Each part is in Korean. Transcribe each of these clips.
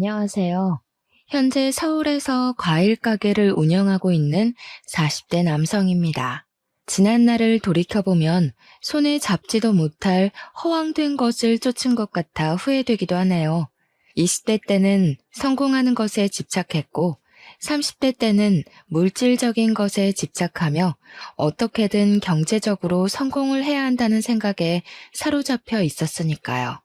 안녕하세요. 현재 서울에서 과일 가게를 운영하고 있는 40대 남성입니다. 지난 날을 돌이켜보면 손에 잡지도 못할 허황된 것을 쫓은 것 같아 후회되기도 하네요. 20대 때는 성공하는 것에 집착했고 30대 때는 물질적인 것에 집착하며 어떻게든 경제적으로 성공을 해야 한다는 생각에 사로잡혀 있었으니까요.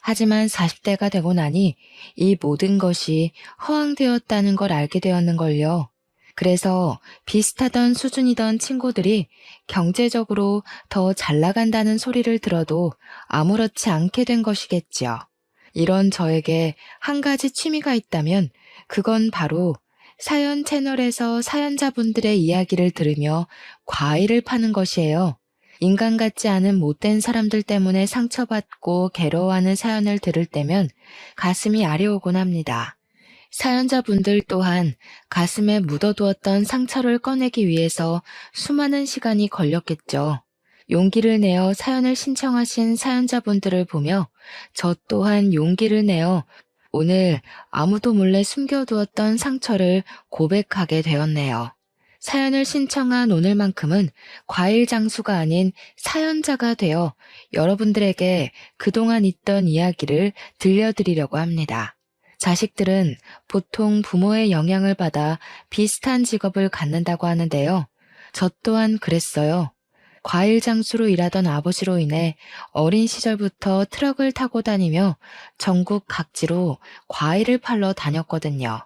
하지만 40대가 되고 나니 이 모든 것이 허황되었다는 걸 알게 되었는걸요. 그래서 비슷하던 수준이던 친구들이 경제적으로 더 잘 나간다는 소리를 들어도 아무렇지 않게 된 것이겠지요. 이런 저에게 한 가지 취미가 있다면 그건 바로 사연 채널에서 사연자분들의 이야기를 들으며 과일을 파는 것이에요. 인간 같지 않은 못된 사람들 때문에 상처받고 괴로워하는 사연을 들을 때면 가슴이 아려오곤 합니다. 사연자분들 또한 가슴에 묻어두었던 상처를 꺼내기 위해서 수많은 시간이 걸렸겠죠. 용기를 내어 사연을 신청하신 사연자분들을 보며 저 또한 용기를 내어 오늘 아무도 몰래 숨겨두었던 상처를 고백하게 되었네요. 사연을 신청한 오늘만큼은 과일 장수가 아닌 사연자가 되어 여러분들에게 그동안 있던 이야기를 들려드리려고 합니다. 자식들은 보통 부모의 영향을 받아 비슷한 직업을 갖는다고 하는데요. 저 또한 그랬어요. 과일 장수로 일하던 아버지로 인해 어린 시절부터 트럭을 타고 다니며 전국 각지로 과일을 팔러 다녔거든요.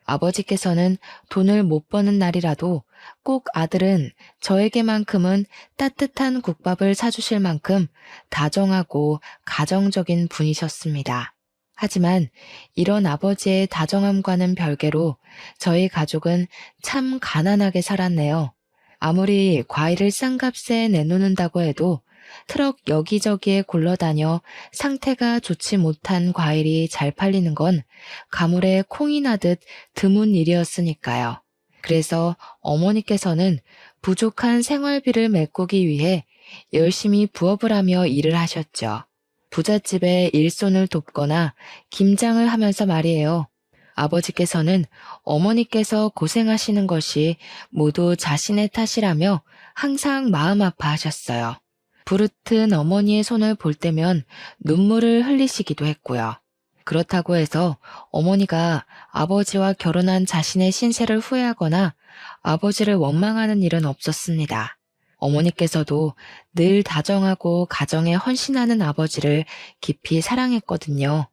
아버지께서는 돈을 못 버는 날이라도 꼭 아들은 저에게만큼은 따뜻한 국밥을 사주실 만큼 다정하고 가정적인 분이셨습니다. 하지만 이런 아버지의 다정함과는 별개로 저희 가족은 참 가난하게 살았네요. 아무리 과일을 싼 값에 내놓는다고 해도 트럭 여기저기에 굴러다녀 상태가 좋지 못한 과일이 잘 팔리는 건 가물에 콩이 나듯 드문 일이었으니까요. 그래서 어머니께서는 부족한 생활비를 메꾸기 위해 열심히 부업을 하며 일을 하셨죠. 부잣집에 일손을 돕거나 김장을 하면서 말이에요. 아버지께서는 어머니께서 고생하시는 것이 모두 자신의 탓이라며 항상 마음 아파하셨어요. 부르튼 어머니의 손을 볼 때면 눈물을 흘리시기도 했고요. 그렇다고 해서 어머니가 아버지와 결혼한 자신의 신세를 후회하거나 아버지를 원망하는 일은 없었습니다. 어머니께서도 늘 다정하고 가정에 헌신하는 아버지를 깊이 사랑했거든요.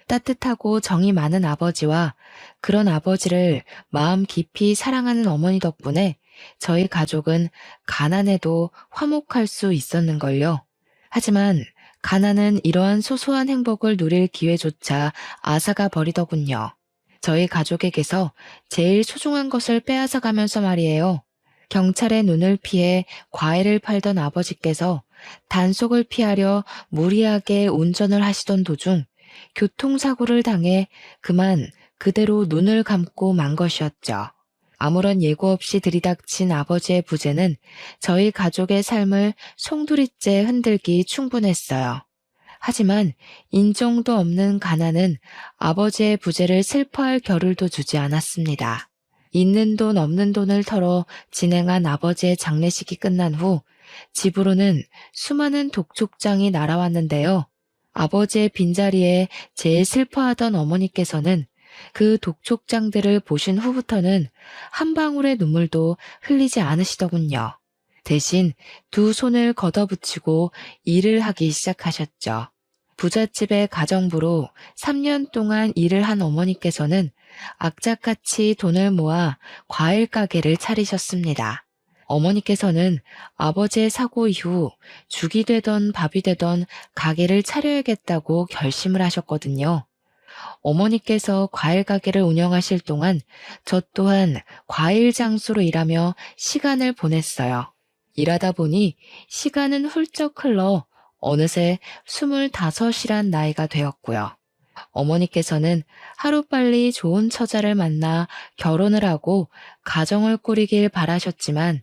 따뜻하고 정이 많은 아버지와 그런 아버지를 마음 깊이 사랑하는 어머니 덕분에 저희 가족은 가난해도 화목할 수 있었는걸요. 하지만 가난은 이러한 소소한 행복을 누릴 기회조차 앗아가 버리더군요. 저희 가족에게서 제일 소중한 것을 빼앗아 가면서 말이에요. 경찰의 눈을 피해 과일을 팔던 아버지께서 단속을 피하려 무리하게 운전을 하시던 도중 교통사고를 당해 그만 그대로 눈을 감고 만 것이었죠. 아무런 예고 없이 들이닥친 아버지의 부재는 저희 가족의 삶을 송두리째 흔들기 충분했어요. 하지만 인정도 없는 가난은 아버지의 부재를 슬퍼할 겨를도 주지 않았습니다. 있는 돈 없는 돈을 털어 진행한 아버지의 장례식이 끝난 후 집으로는 수많은 독촉장이 날아왔는데요. 아버지의 빈자리에 제일 슬퍼하던 어머니께서는 그 독촉장들을 보신 후부터는 한 방울의 눈물도 흘리지 않으시더군요. 대신 두 손을 걷어붙이고 일을 하기 시작하셨죠. 부잣집의 가정부로 3년 동안 일을 한 어머니께서는 악착같이 돈을 모아 과일 가게를 차리셨습니다. 어머니께서는 아버지의 사고 이후 죽이 되던 밥이 되던 가게를 차려야겠다고 결심을 하셨거든요. 어머니께서 과일 가게를 운영하실 동안 저 또한 과일 장수로 일하며 시간을 보냈어요. 일하다 보니 시간은 훌쩍 흘러 어느새 25이란 나이가 되었고요. 어머니께서는 하루빨리 좋은 처자를 만나 결혼을 하고 가정을 꾸리길 바라셨지만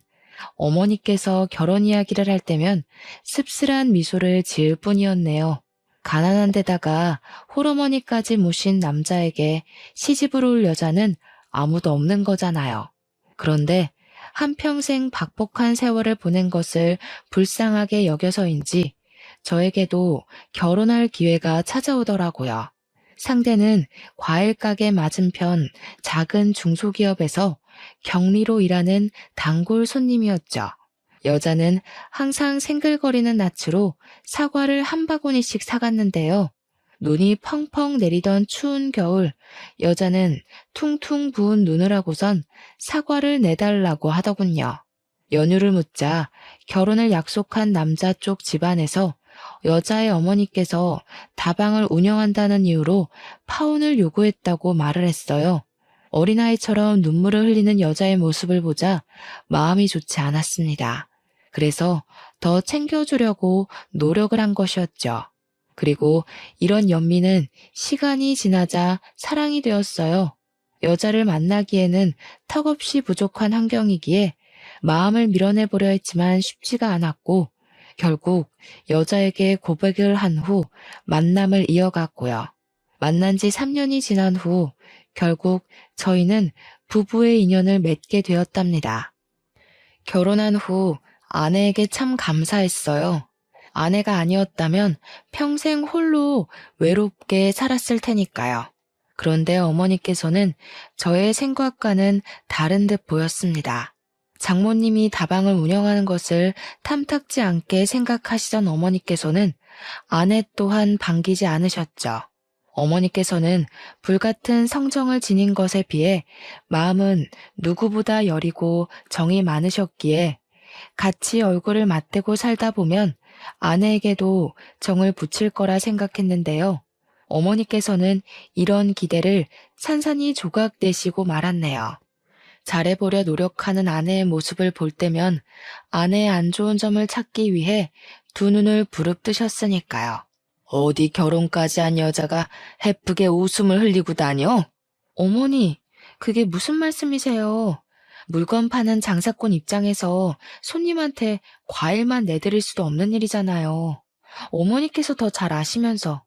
어머니께서 결혼 이야기를 할 때면 씁쓸한 미소를 지을 뿐이었네요. 가난한 데다가 홀어머니까지 모신 남자에게 시집을 올 여자는 아무도 없는 거잖아요. 그런데 한평생 박복한 세월을 보낸 것을 불쌍하게 여겨서인지 저에게도 결혼할 기회가 찾아오더라고요. 상대는 과일 가게 맞은편 작은 중소기업에서 격리로 일하는 단골 손님이었죠. 여자는 항상 생글거리는 낯으로 사과를 한 바구니씩 사갔는데요. 눈이 펑펑 내리던 추운 겨울, 여자는 퉁퉁 부은 눈을 하고선 사과를 내달라고 하더군요. 연유를 묻자 결혼을 약속한 남자 쪽 집안에서 여자의 어머니께서 다방을 운영한다는 이유로 파혼을 요구했다고 말을 했어요. 어린아이처럼 눈물을 흘리는 여자의 모습을 보자 마음이 좋지 않았습니다. 그래서 더 챙겨주려고 노력을 한 것이었죠. 그리고 이런 연민은 시간이 지나자 사랑이 되었어요. 여자를 만나기에는 턱없이 부족한 환경이기에 마음을 밀어내보려 했지만 쉽지가 않았고 결국 여자에게 고백을 한 후 만남을 이어갔고요. 만난 지 3년이 지난 후 결국 저희는 부부의 인연을 맺게 되었답니다. 결혼한 후 아내에게 참 감사했어요. 아내가 아니었다면 평생 홀로 외롭게 살았을 테니까요. 그런데 어머니께서는 저의 생각과는 다른 듯 보였습니다. 장모님이 다방을 운영하는 것을 탐탁지 않게 생각하시던 어머니께서는 아내 또한 반기지 않으셨죠. 어머니께서는 불같은 성정을 지닌 것에 비해 마음은 누구보다 여리고 정이 많으셨기에 같이 얼굴을 맞대고 살다 보면 아내에게도 정을 붙일 거라 생각했는데요. 어머니께서는 이런 기대를 산산이 조각내시고 말았네요. 잘해보려 노력하는 아내의 모습을 볼 때면 아내의 안 좋은 점을 찾기 위해 두 눈을 부릅뜨셨으니까요. 어디 결혼까지 한 여자가 해프게 웃음을 흘리고 다녀? 어머니, 그게 무슨 말씀이세요? 물건 파는 장사꾼 입장에서 손님한테 과일만 내드릴 수도 없는 일이잖아요. 어머니께서 더 잘 아시면서.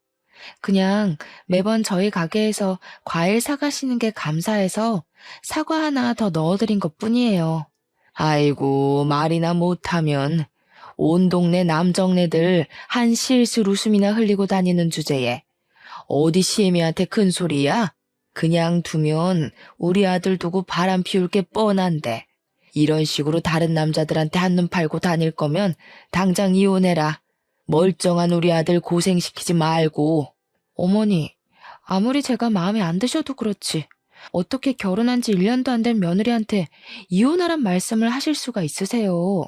그냥 매번 저희 가게에서 과일 사가시는 게 감사해서 사과 하나 더 넣어드린 것뿐이에요. 아이고, 말이나 못하면 온 동네 남정네들 한 실실 웃음이나 흘리고 다니는 주제에 어디 시애미한테 큰 소리야? 그냥 두면 우리 아들 두고 바람 피울 게 뻔한데 이런 식으로 다른 남자들한테 한눈 팔고 다닐 거면 당장 이혼해라. 멀쩡한 우리 아들 고생시키지 말고. 어머니, 아무리 제가 마음에 안 드셔도 그렇지. 어떻게 결혼한 지 1년도 안 된 며느리한테 이혼하란 말씀을 하실 수가 있으세요?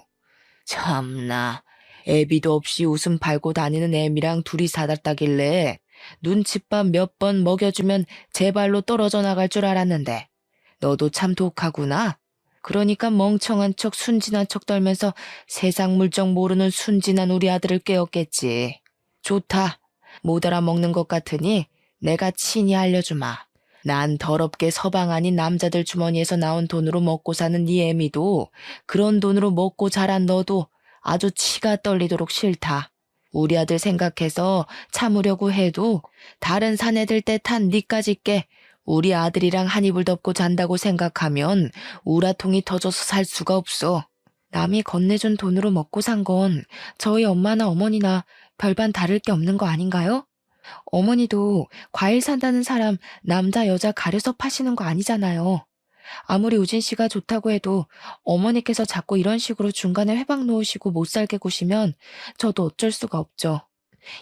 참나, 애비도 없이 웃음 팔고 다니는 애미랑 둘이 살았다길래 눈칫밥 몇 번 먹여주면 제 발로 떨어져 나갈 줄 알았는데 너도 참 독하구나. 그러니까 멍청한 척 순진한 척 떨면서 세상 물정 모르는 순진한 우리 아들을 깨웠겠지. 좋다. 못 알아먹는 것 같으니 내가 친히 알려주마. 난 더럽게 서방 아닌 남자들 주머니에서 나온 돈으로 먹고 사는 네 애미도 그런 돈으로 먹고 자란 너도 아주 치가 떨리도록 싫다. 우리 아들 생각해서 참으려고 해도 다른 사내들 떼탄 니까지 께 우리 아들이랑 한 이불 덮고 잔다고 생각하면 우라통이 터져서 살 수가 없어. 남이 건네준 돈으로 먹고 산 건 저희 엄마나 어머니나 별반 다를 게 없는 거 아닌가요? 어머니도 과일 산다는 사람 남자 여자 가려서 파시는 거 아니잖아요. 아무리 우진 씨가 좋다고 해도 어머니께서 자꾸 이런 식으로 중간에 회방 놓으시고 못 살게 구시면 저도 어쩔 수가 없죠.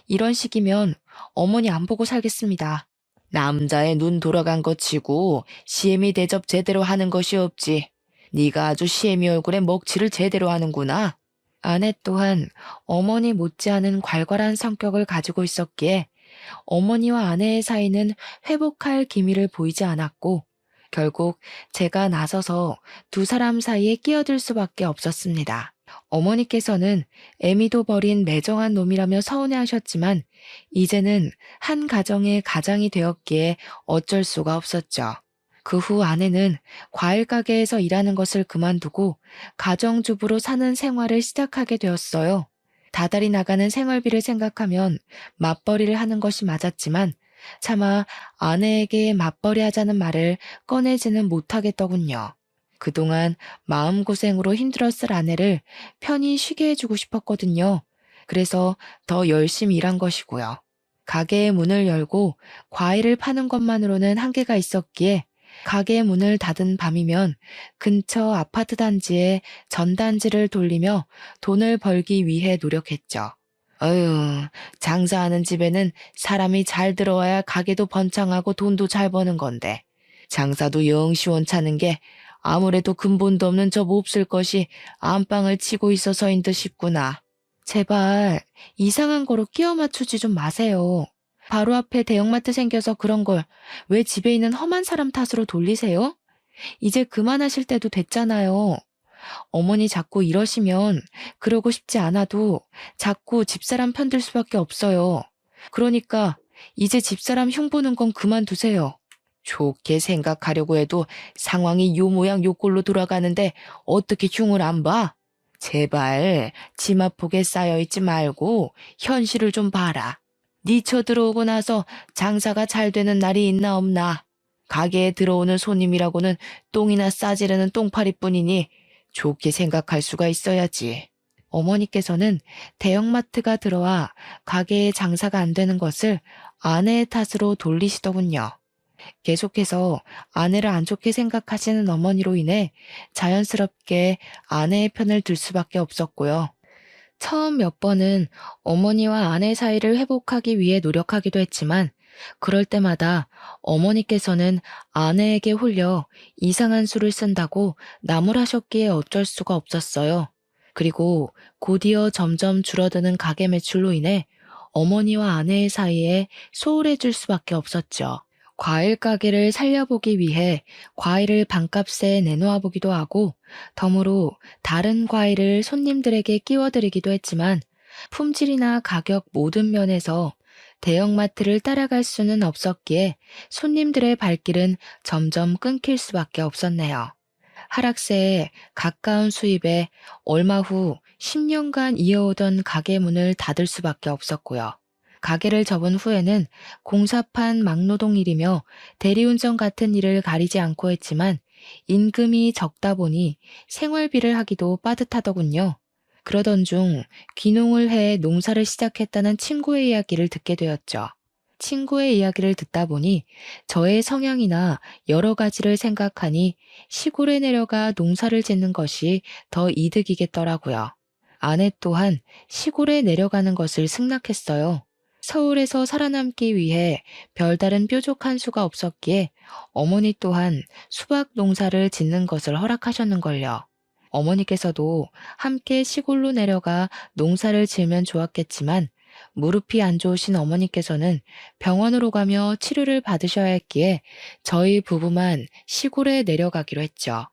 이런 식이면 어머니 안 보고 살겠습니다. 남자의 눈 돌아간 것 치고 시애미 대접 제대로 하는 것이 없지. 네가 아주 시애미 얼굴에 먹칠을 제대로 하는구나. 아내 또한 어머니 못지않은 괄괄한 성격을 가지고 있었기에 어머니와 아내의 사이는 회복할 기미를 보이지 않았고 결국 제가 나서서 두 사람 사이에 끼어들 수밖에 없었습니다. 어머니께서는 애미도 버린 매정한 놈이라며 서운해하셨지만 이제는 한 가정의 가장이 되었기에 어쩔 수가 없었죠. 그 후 아내는 과일 가게에서 일하는 것을 그만두고 가정주부로 사는 생활을 시작하게 되었어요. 다달이 나가는 생활비를 생각하면 맞벌이를 하는 것이 맞았지만 차마 아내에게 맞벌이 하자는 말을 꺼내지는 못하겠더군요. 그동안 마음고생으로 힘들었을 아내를 편히 쉬게 해주고 싶었거든요. 그래서 더 열심히 일한 것이고요. 가게의 문을 열고 과일을 파는 것만으로는 한계가 있었기에 가게 문을 닫은 밤이면 근처 아파트 단지에 전단지를 돌리며 돈을 벌기 위해 노력했죠. 어휴, 장사하는 집에는 사람이 잘 들어와야 가게도 번창하고 돈도 잘 버는 건데 장사도 영 시원찮은 게 아무래도 근본도 없는 저 몹쓸 것이 안방을 치고 있어서인 듯 싶구나. 제발 이상한 거로 끼워 맞추지 좀 마세요. 바로 앞에 대형마트 생겨서 그런 걸 왜 집에 있는 험한 사람 탓으로 돌리세요? 이제 그만하실 때도 됐잖아요. 어머니 자꾸 이러시면 그러고 싶지 않아도 자꾸 집사람 편들 수밖에 없어요. 그러니까 이제 집사람 흉보는 건 그만두세요. 좋게 생각하려고 해도 상황이 요 모양 요 꼴로 돌아가는데 어떻게 흉을 안 봐? 제발 치마폭에 쌓여있지 말고 현실을 좀 봐라. 네 쳐들어오고 나서 장사가 잘 되는 날이 있나 없나. 가게에 들어오는 손님이라고는 똥이나 싸지르는 똥파리뿐이니 좋게 생각할 수가 있어야지. 어머니께서는 대형마트가 들어와 가게에 장사가 안 되는 것을 아내의 탓으로 돌리시더군요. 계속해서 아내를 안 좋게 생각하시는 어머니로 인해 자연스럽게 아내의 편을 들 수밖에 없었고요. 처음 몇 번은 어머니와 아내 사이를 회복하기 위해 노력하기도 했지만 그럴 때마다 어머니께서는 아내에게 홀려 이상한 수를 쓴다고 나무라셨기에 어쩔 수가 없었어요. 그리고 곧이어 점점 줄어드는 가게 매출로 인해 어머니와 아내의 사이에 소홀해질 수밖에 없었죠. 과일 가게를 살려보기 위해 과일을 반값에 내놓아 보기도 하고 덤으로 다른 과일을 손님들에게 끼워드리기도 했지만 품질이나 가격 모든 면에서 대형마트를 따라갈 수는 없었기에 손님들의 발길은 점점 끊길 수밖에 없었네요. 하락세에 가까운 수입에 얼마 후 10년간 이어오던 가게 문을 닫을 수밖에 없었고요. 가게를 접은 후에는 공사판 막노동 일이며 대리운전 같은 일을 가리지 않고 했지만 임금이 적다 보니 생활비를 하기도 빠듯하더군요. 그러던 중 귀농을 해 농사를 시작했다는 친구의 이야기를 듣게 되었죠. 친구의 이야기를 듣다 보니 저의 성향이나 여러 가지를 생각하니 시골에 내려가 농사를 짓는 것이 더 이득이겠더라고요. 아내 또한 시골에 내려가는 것을 승낙했어요. 서울에서 살아남기 위해 별다른 뾰족한 수가 없었기에 어머니 또한 수박 농사를 짓는 것을 허락하셨는걸요. 어머니께서도 함께 시골로 내려가 농사를 지으면 좋았겠지만 무릎이 안 좋으신 어머니께서는 병원으로 가며 치료를 받으셔야 했기에 저희 부부만 시골에 내려가기로 했죠.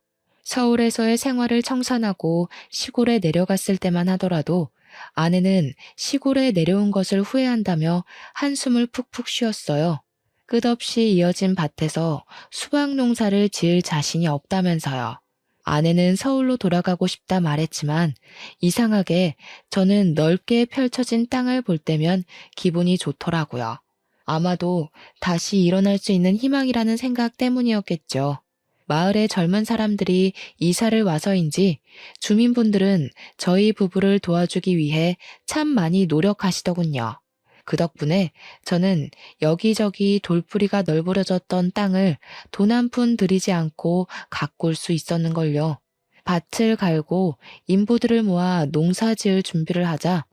서울에서의 생활을 청산하고 시골에 내려갔을 때만 하더라도 아내는 시골에 내려온 것을 후회한다며 한숨을 푹푹 쉬었어요. 끝없이 이어진 밭에서 수박 농사를 지을 자신이 없다면서요. 아내는 서울로 돌아가고 싶다 말했지만 이상하게 저는 넓게 펼쳐진 땅을 볼 때면 기분이 좋더라고요. 아마도 다시 일어날 수 있는 희망이라는 생각 때문이었겠죠. 마을의 젊은 사람들이 이사를 와서인지 주민분들은 저희 부부를 도와주기 위해 참 많이 노력하시더군요. 그 덕분에 저는 여기저기 돌뿌리가 널브러졌던 땅을 돈 한 푼 들이지 않고 가꿀 수 있었는걸요. 밭을 갈고 인부들을 모아 농사 지을 준비를 하자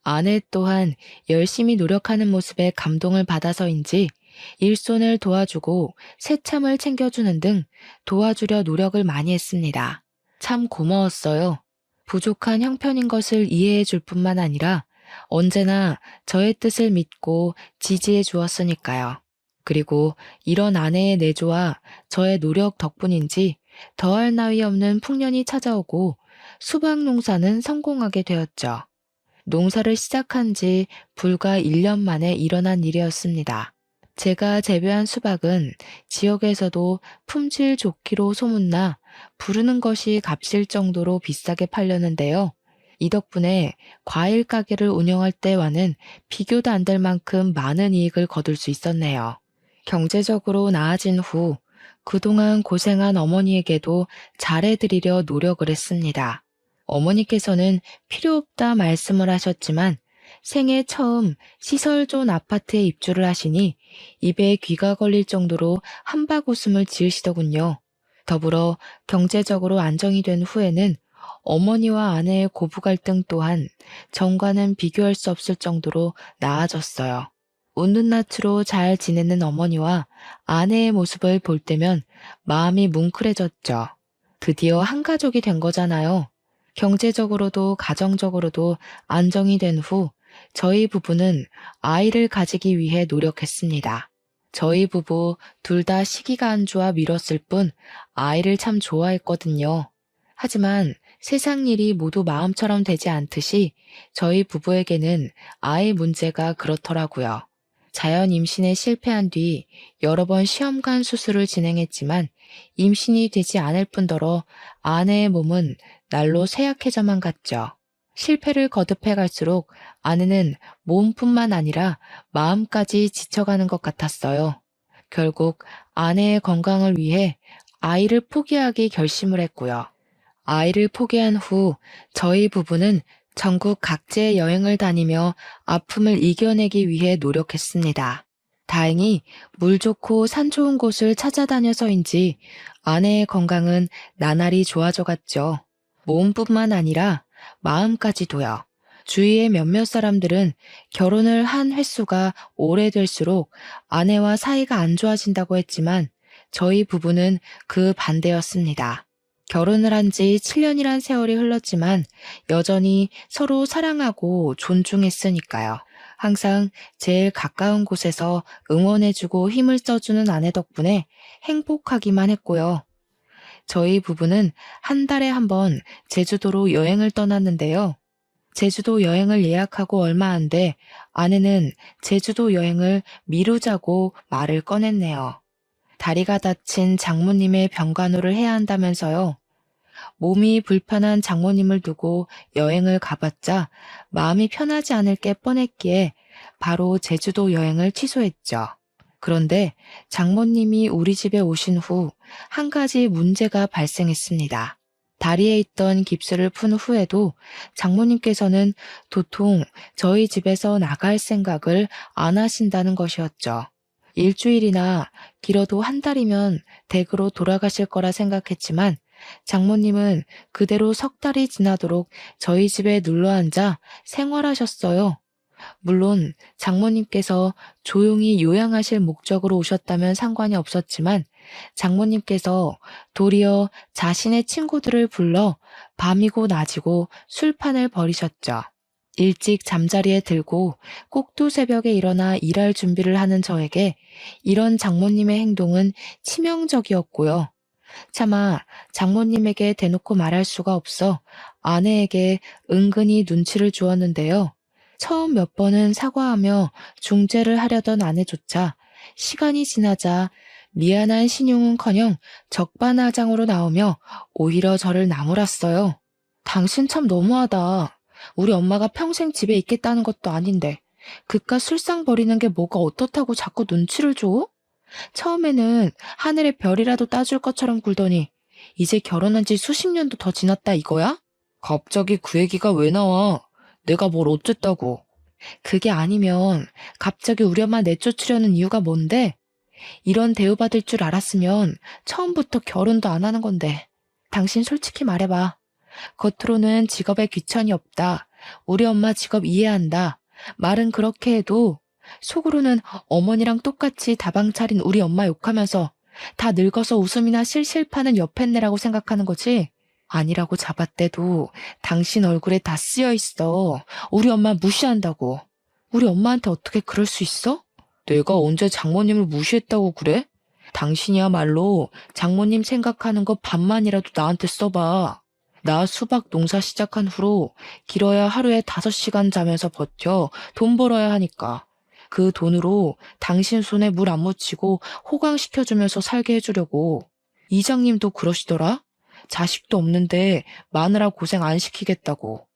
아내 또한 열심히 노력하는 모습에 감동을 받아서인지 일손을 도와주고 새참을 챙겨주는 등 도와주려 노력을 많이 했습니다. 참 고마웠어요. 부족한 형편인 것을 이해해 줄 뿐만 아니라 언제나 저의 뜻을 믿고 지지해 주었으니까요. 그리고 이런 아내의 내조와 저의 노력 덕분인지 더할 나위 없는 풍년이 찾아오고 수박 농사는 성공하게 되었죠. 농사를 시작한 지 불과 1년 만에 일어난 일이었습니다. 제가 재배한 수박은 지역에서도 품질 좋기로 소문나 부르는 것이 값일 정도로 비싸게 팔렸는데요. 이 덕분에 과일 가게를 운영할 때와는 비교도 안 될 만큼 많은 이익을 거둘 수 있었네요. 경제적으로 나아진 후 그동안 고생한 어머니에게도 잘해드리려 노력을 했습니다. 어머니께서는 필요 없다 말씀을 하셨지만 생애 처음 시설 좋은 아파트에 입주를 하시니 입에 귀가 걸릴 정도로 한박웃음을 지으시더군요. 더불어 경제적으로 안정이 된 후에는 어머니와 아내의 고부 갈등 또한 전과는 비교할 수 없을 정도로 나아졌어요. 웃는 낯으로 잘 지내는 어머니와 아내의 모습을 볼 때면 마음이 뭉클해졌죠. 드디어 한 가족이 된 거잖아요. 경제적으로도 가정적으로도 안정이 된 후 저희 부부는 아이를 가지기 위해 노력했습니다. 저희 부부 둘 다 시기가 안 좋아 미뤘을 뿐 아이를 참 좋아했거든요. 하지만 세상 일이 모두 마음처럼 되지 않듯이 저희 부부에게는 아이 문제가 그렇더라고요. 자연 임신에 실패한 뒤 여러 번 시험관 수술을 진행했지만 임신이 되지 않을 뿐더러 아내의 몸은 날로 쇠약해져만 갔죠. 실패를 거듭해 갈수록 아내는 몸뿐만 아니라 마음까지 지쳐가는 것 같았어요. 결국 아내의 건강을 위해 아이를 포기하기 결심을 했고요. 아이를 포기한 후 저희 부부는 전국 각지의 여행을 다니며 아픔을 이겨내기 위해 노력했습니다. 다행히 물 좋고 산 좋은 곳을 찾아다녀서인지 아내의 건강은 나날이 좋아져 갔죠. 몸뿐만 아니라 마음까지도요. 주위의 몇몇 사람들은 결혼을 한 횟수가 오래될수록 아내와 사이가 안 좋아진다고 했지만 저희 부부는 그 반대였습니다. 결혼을 한 지 7년이란 세월이 흘렀지만 여전히 서로 사랑하고 존중했으니까요. 항상 제일 가까운 곳에서 응원해주고 힘을 써주는 아내 덕분에 행복하기만 했고요. 저희 부부는 한 달에 한 번 제주도로 여행을 떠났는데요. 제주도 여행을 예약하고 얼마 안 돼 아내는 제주도 여행을 미루자고 말을 꺼냈네요. 다리가 다친 장모님의 병간호를 해야 한다면서요. 몸이 불편한 장모님을 두고 여행을 가봤자 마음이 편하지 않을 게 뻔했기에 바로 제주도 여행을 취소했죠. 그런데 장모님이 우리 집에 오신 후 한 가지 문제가 발생했습니다. 다리에 있던 깁스를 푼 후에도 장모님께서는 도통 저희 집에서 나갈 생각을 안 하신다는 것이었죠. 일주일이나 길어도 한 달이면 댁으로 돌아가실 거라 생각했지만 장모님은 그대로 석 달이 지나도록 저희 집에 눌러앉아 생활하셨어요. 물론 장모님께서 조용히 요양하실 목적으로 오셨다면 상관이 없었지만 장모님께서 도리어 자신의 친구들을 불러 밤이고 낮이고 술판을 벌이셨죠. 일찍 잠자리에 들고 꼭두 새벽에 일어나 일할 준비를 하는 저에게 이런 장모님의 행동은 치명적이었고요. 차마 장모님에게 대놓고 말할 수가 없어 아내에게 은근히 눈치를 주었는데요. 처음 몇 번은 사과하며 중재를 하려던 아내조차 시간이 지나자 미안한 신용은커녕 적반하장으로 나오며 오히려 저를 나무랐어요. 당신 참 너무하다. 우리 엄마가 평생 집에 있겠다는 것도 아닌데 그깟 술상 버리는 게 뭐가 어떻다고 자꾸 눈치를 줘? 처음에는 하늘의 별이라도 따줄 것처럼 굴더니 이제 결혼한 지 수십 년도 더 지났다 이거야? 갑자기 그 얘기가 왜 나와? 내가 뭘 어쨌다고. 그게 아니면 갑자기 우리 엄마 내쫓으려는 이유가 뭔데? 이런 대우받을 줄 알았으면 처음부터 결혼도 안 하는 건데. 당신 솔직히 말해봐. 겉으로는 직업에 귀천이 없다. 우리 엄마 직업 이해한다. 말은 그렇게 해도 속으로는 어머니랑 똑같이 다방 차린 우리 엄마 욕하면서 다 늙어서 웃음이나 실실 파는 여팻네라고 생각하는 거지? 아니라고 잡았대도 당신 얼굴에 다 쓰여 있어. 우리 엄마 무시한다고. 우리 엄마한테 어떻게 그럴 수 있어? 내가 언제 장모님을 무시했다고 그래? 당신이야말로 장모님 생각하는 거 반만이라도 나한테 써봐. 나 수박 농사 시작한 후로 길어야 하루에 5시간 자면서 버텨 돈 벌어야 하니까. 그 돈으로 당신 손에 물 안 묻히고 호강시켜주면서 살게 해주려고. 이장님도 그러시더라? 자식도 없는데 마누라 고생 안 시키겠다고.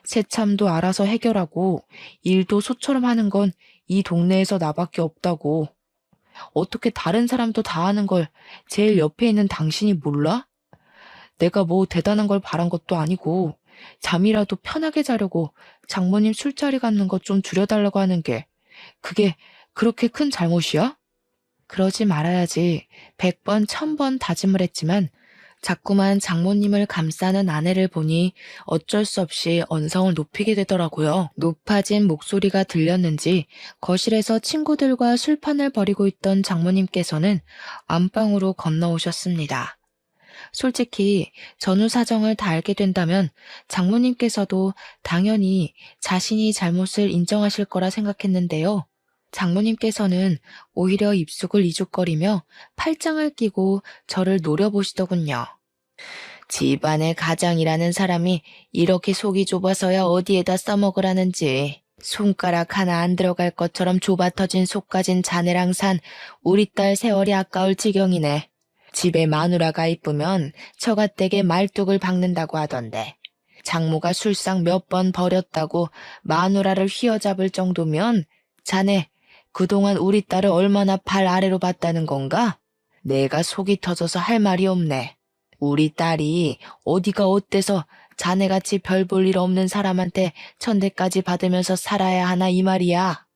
새참도 알아서 해결하고 일도 소처럼 하는 건 이 동네에서 나밖에 없다고. 어떻게 다른 사람도 다 하는 걸 제일 옆에 있는 당신이 몰라? 내가 뭐 대단한 걸 바란 것도 아니고 잠이라도 편하게 자려고 장모님 술자리 갖는 것 좀 줄여달라고 하는 게 그게 그렇게 큰 잘못이야? 그러지 말아야지 100번, 1000번 다짐을 했지만 자꾸만 장모님을 감싸는 아내를 보니 어쩔 수 없이 언성을 높이게 되더라고요. 높아진 목소리가 들렸는지 거실에서 친구들과 술판을 벌이고 있던 장모님께서는 안방으로 건너오셨습니다. 솔직히 전후 사정을 다 알게 된다면 장모님께서도 당연히 자신이 잘못을 인정하실 거라 생각했는데요. 장모님께서는 오히려 입속을 이죽거리며 팔짱을 끼고 저를 노려보시더군요. 집안의 가장이라는 사람이 이렇게 속이 좁아서야 어디에다 써먹으라는지. 손가락 하나 안 들어갈 것처럼 좁아터진 속 가진 자네랑 산 우리 딸 세월이 아까울 지경이네. 집에 마누라가 이쁘면 처갓댁에 말뚝을 박는다고 하던데. 장모가 술상 몇 번 버렸다고 마누라를 휘어잡을 정도면 자네 그동안 우리 딸을 얼마나 발 아래로 봤다는 건가? 내가 속이 터져서 할 말이 없네. 우리 딸이 어디가 어때서 자네같이 별 볼 일 없는 사람한테 천대까지 받으면서 살아야 하나 이 말이야.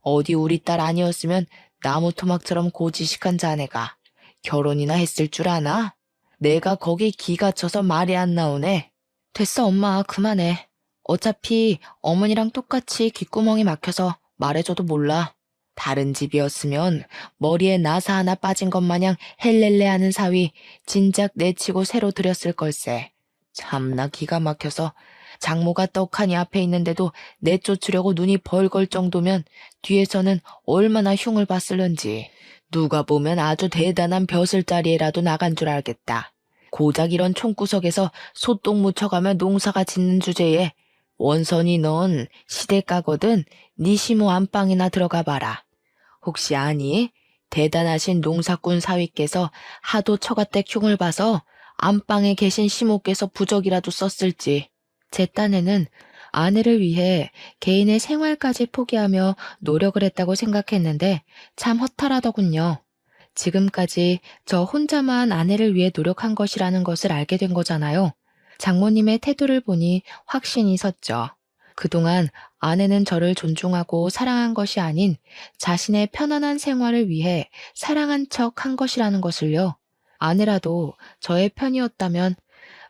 어디 우리 딸 아니었으면 나무 토막처럼 고지식한 자네가 결혼이나 했을 줄 아나? 내가 거기 기가 쳐서 말이 안 나오네. 됐어 엄마 그만해. 어차피 어머니랑 똑같이 귓구멍이 막혀서 말해줘도 몰라. 다른 집이었으면 머리에 나사 하나 빠진 것 마냥 헬렐레 하는 사위 진작 내치고 새로 들였을 걸세. 참나 기가 막혀서 장모가 떡하니 앞에 있는데도 내쫓으려고 눈이 벌걸 정도면 뒤에서는 얼마나 흉을 봤을런지. 누가 보면 아주 대단한 벼슬자리에라도 나간 줄 알겠다. 고작 이런 총구석에서 소똥 묻혀가며 농사가 짓는 주제에 원선이 넌 시댁가거든 네 시모 안방이나 들어가 봐라. 혹시 아니? 대단하신 농사꾼 사위께서 하도 처갓댁 흉을 봐서 안방에 계신 시모께서 부적이라도 썼을지. 제 딴에는 아내를 위해 개인의 생활까지 포기하며 노력을 했다고 생각했는데 참 허탈하더군요. 지금까지 저 혼자만 아내를 위해 노력한 것이라는 것을 알게 된 거잖아요. 장모님의 태도를 보니 확신이 섰죠. 그동안 아내는 저를 존중하고 사랑한 것이 아닌 자신의 편안한 생활을 위해 사랑한 척 한 것이라는 것을요. 아내라도 저의 편이었다면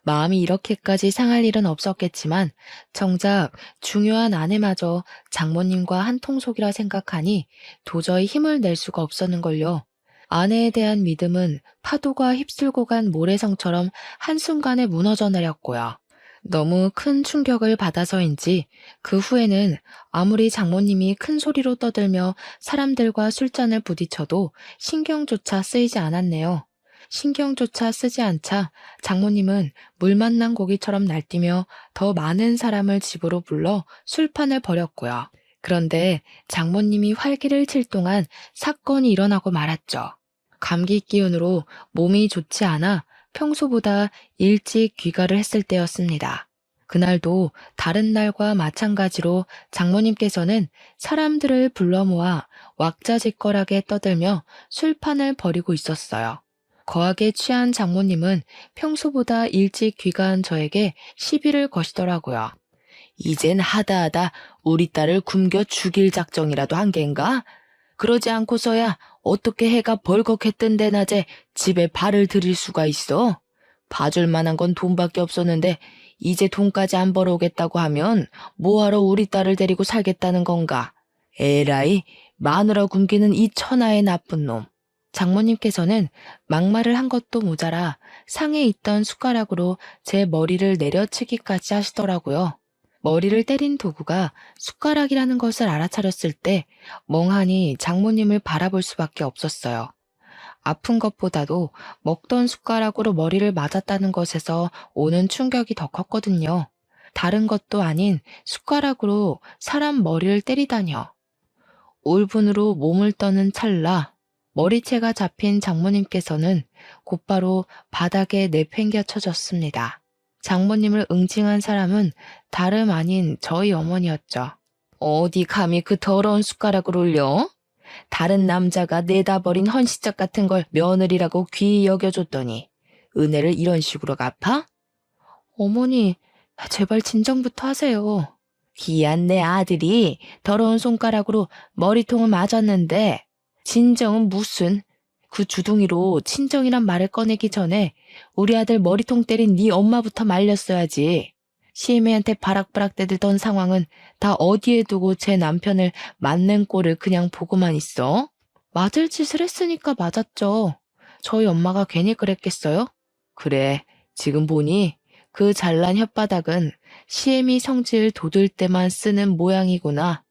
마음이 이렇게까지 상할 일은 없었겠지만 정작 중요한 아내마저 장모님과 한통속이라 생각하니 도저히 힘을 낼 수가 없었는걸요. 아내에 대한 믿음은 파도가 휩쓸고 간 모래성처럼 한순간에 무너져 내렸고요. 너무 큰 충격을 받아서인지 그 후에는 아무리 장모님이 큰 소리로 떠들며 사람들과 술잔을 부딪혀도 신경조차 쓰이지 않았네요. 신경조차 쓰지 않자 장모님은 물 만난 고기처럼 날뛰며 더 많은 사람을 집으로 불러 술판을 벌였고요. 그런데 장모님이 활기를 칠 동안 사건이 일어나고 말았죠. 감기 기운으로 몸이 좋지 않아 평소보다 일찍 귀가를 했을 때였습니다. 그날도 다른 날과 마찬가지로 장모님께서는 사람들을 불러 모아 왁자지껄하게 떠들며 술판을 벌이고 있었어요. 거하게 취한 장모님은 평소보다 일찍 귀가한 저에게 시비를 거시더라고요. 이젠 하다하다 우리 딸을 굶겨 죽일 작정이라도 한 겐가? 그러지 않고서야 어떻게 해가 벌겋했던데 낮에 집에 발을 들일 수가 있어? 봐줄 만한 건 돈밖에 없었는데 이제 돈까지 안 벌어오겠다고 하면 뭐하러 우리 딸을 데리고 살겠다는 건가? 에라이, 마누라 굶기는 이 천하의 나쁜 놈. 장모님께서는 막말을 한 것도 모자라 상에 있던 숟가락으로 제 머리를 내려치기까지 하시더라고요. 머리를 때린 도구가 숟가락이라는 것을 알아차렸을 때 멍하니 장모님을 바라볼 수밖에 없었어요. 아픈 것보다도 먹던 숟가락으로 머리를 맞았다는 것에서 오는 충격이 더 컸거든요. 다른 것도 아닌 숟가락으로 사람 머리를 때리다뇨. 울분으로 몸을 떠는 찰나 머리채가 잡힌 장모님께서는 곧바로 바닥에 내팽개쳐졌습니다. 장모님을 응징한 사람은 다름 아닌 저희 어머니였죠. 어디 감히 그 더러운 숟가락을 올려? 다른 남자가 내다 버린 헌시짝 같은 걸 며느리라고 귀히 여겨줬더니 은혜를 이런 식으로 갚아? 어머니, 제발 진정부터 하세요. 귀한 내 아들이 더러운 손가락으로 머리통을 맞았는데 진정은 무슨, 그 주둥이로 친정이란 말을 꺼내기 전에 우리 아들 머리통 때린 네 엄마부터 말렸어야지. 시애미한테 바락바락 대들던 상황은 다 어디에 두고 제 남편을 맞는 꼴을 그냥 보고만 있어? 맞을 짓을 했으니까 맞았죠. 저희 엄마가 괜히 그랬겠어요? 그래, 지금 보니 그 잘난 혓바닥은 시애미 성질 돋을 때만 쓰는 모양이구나.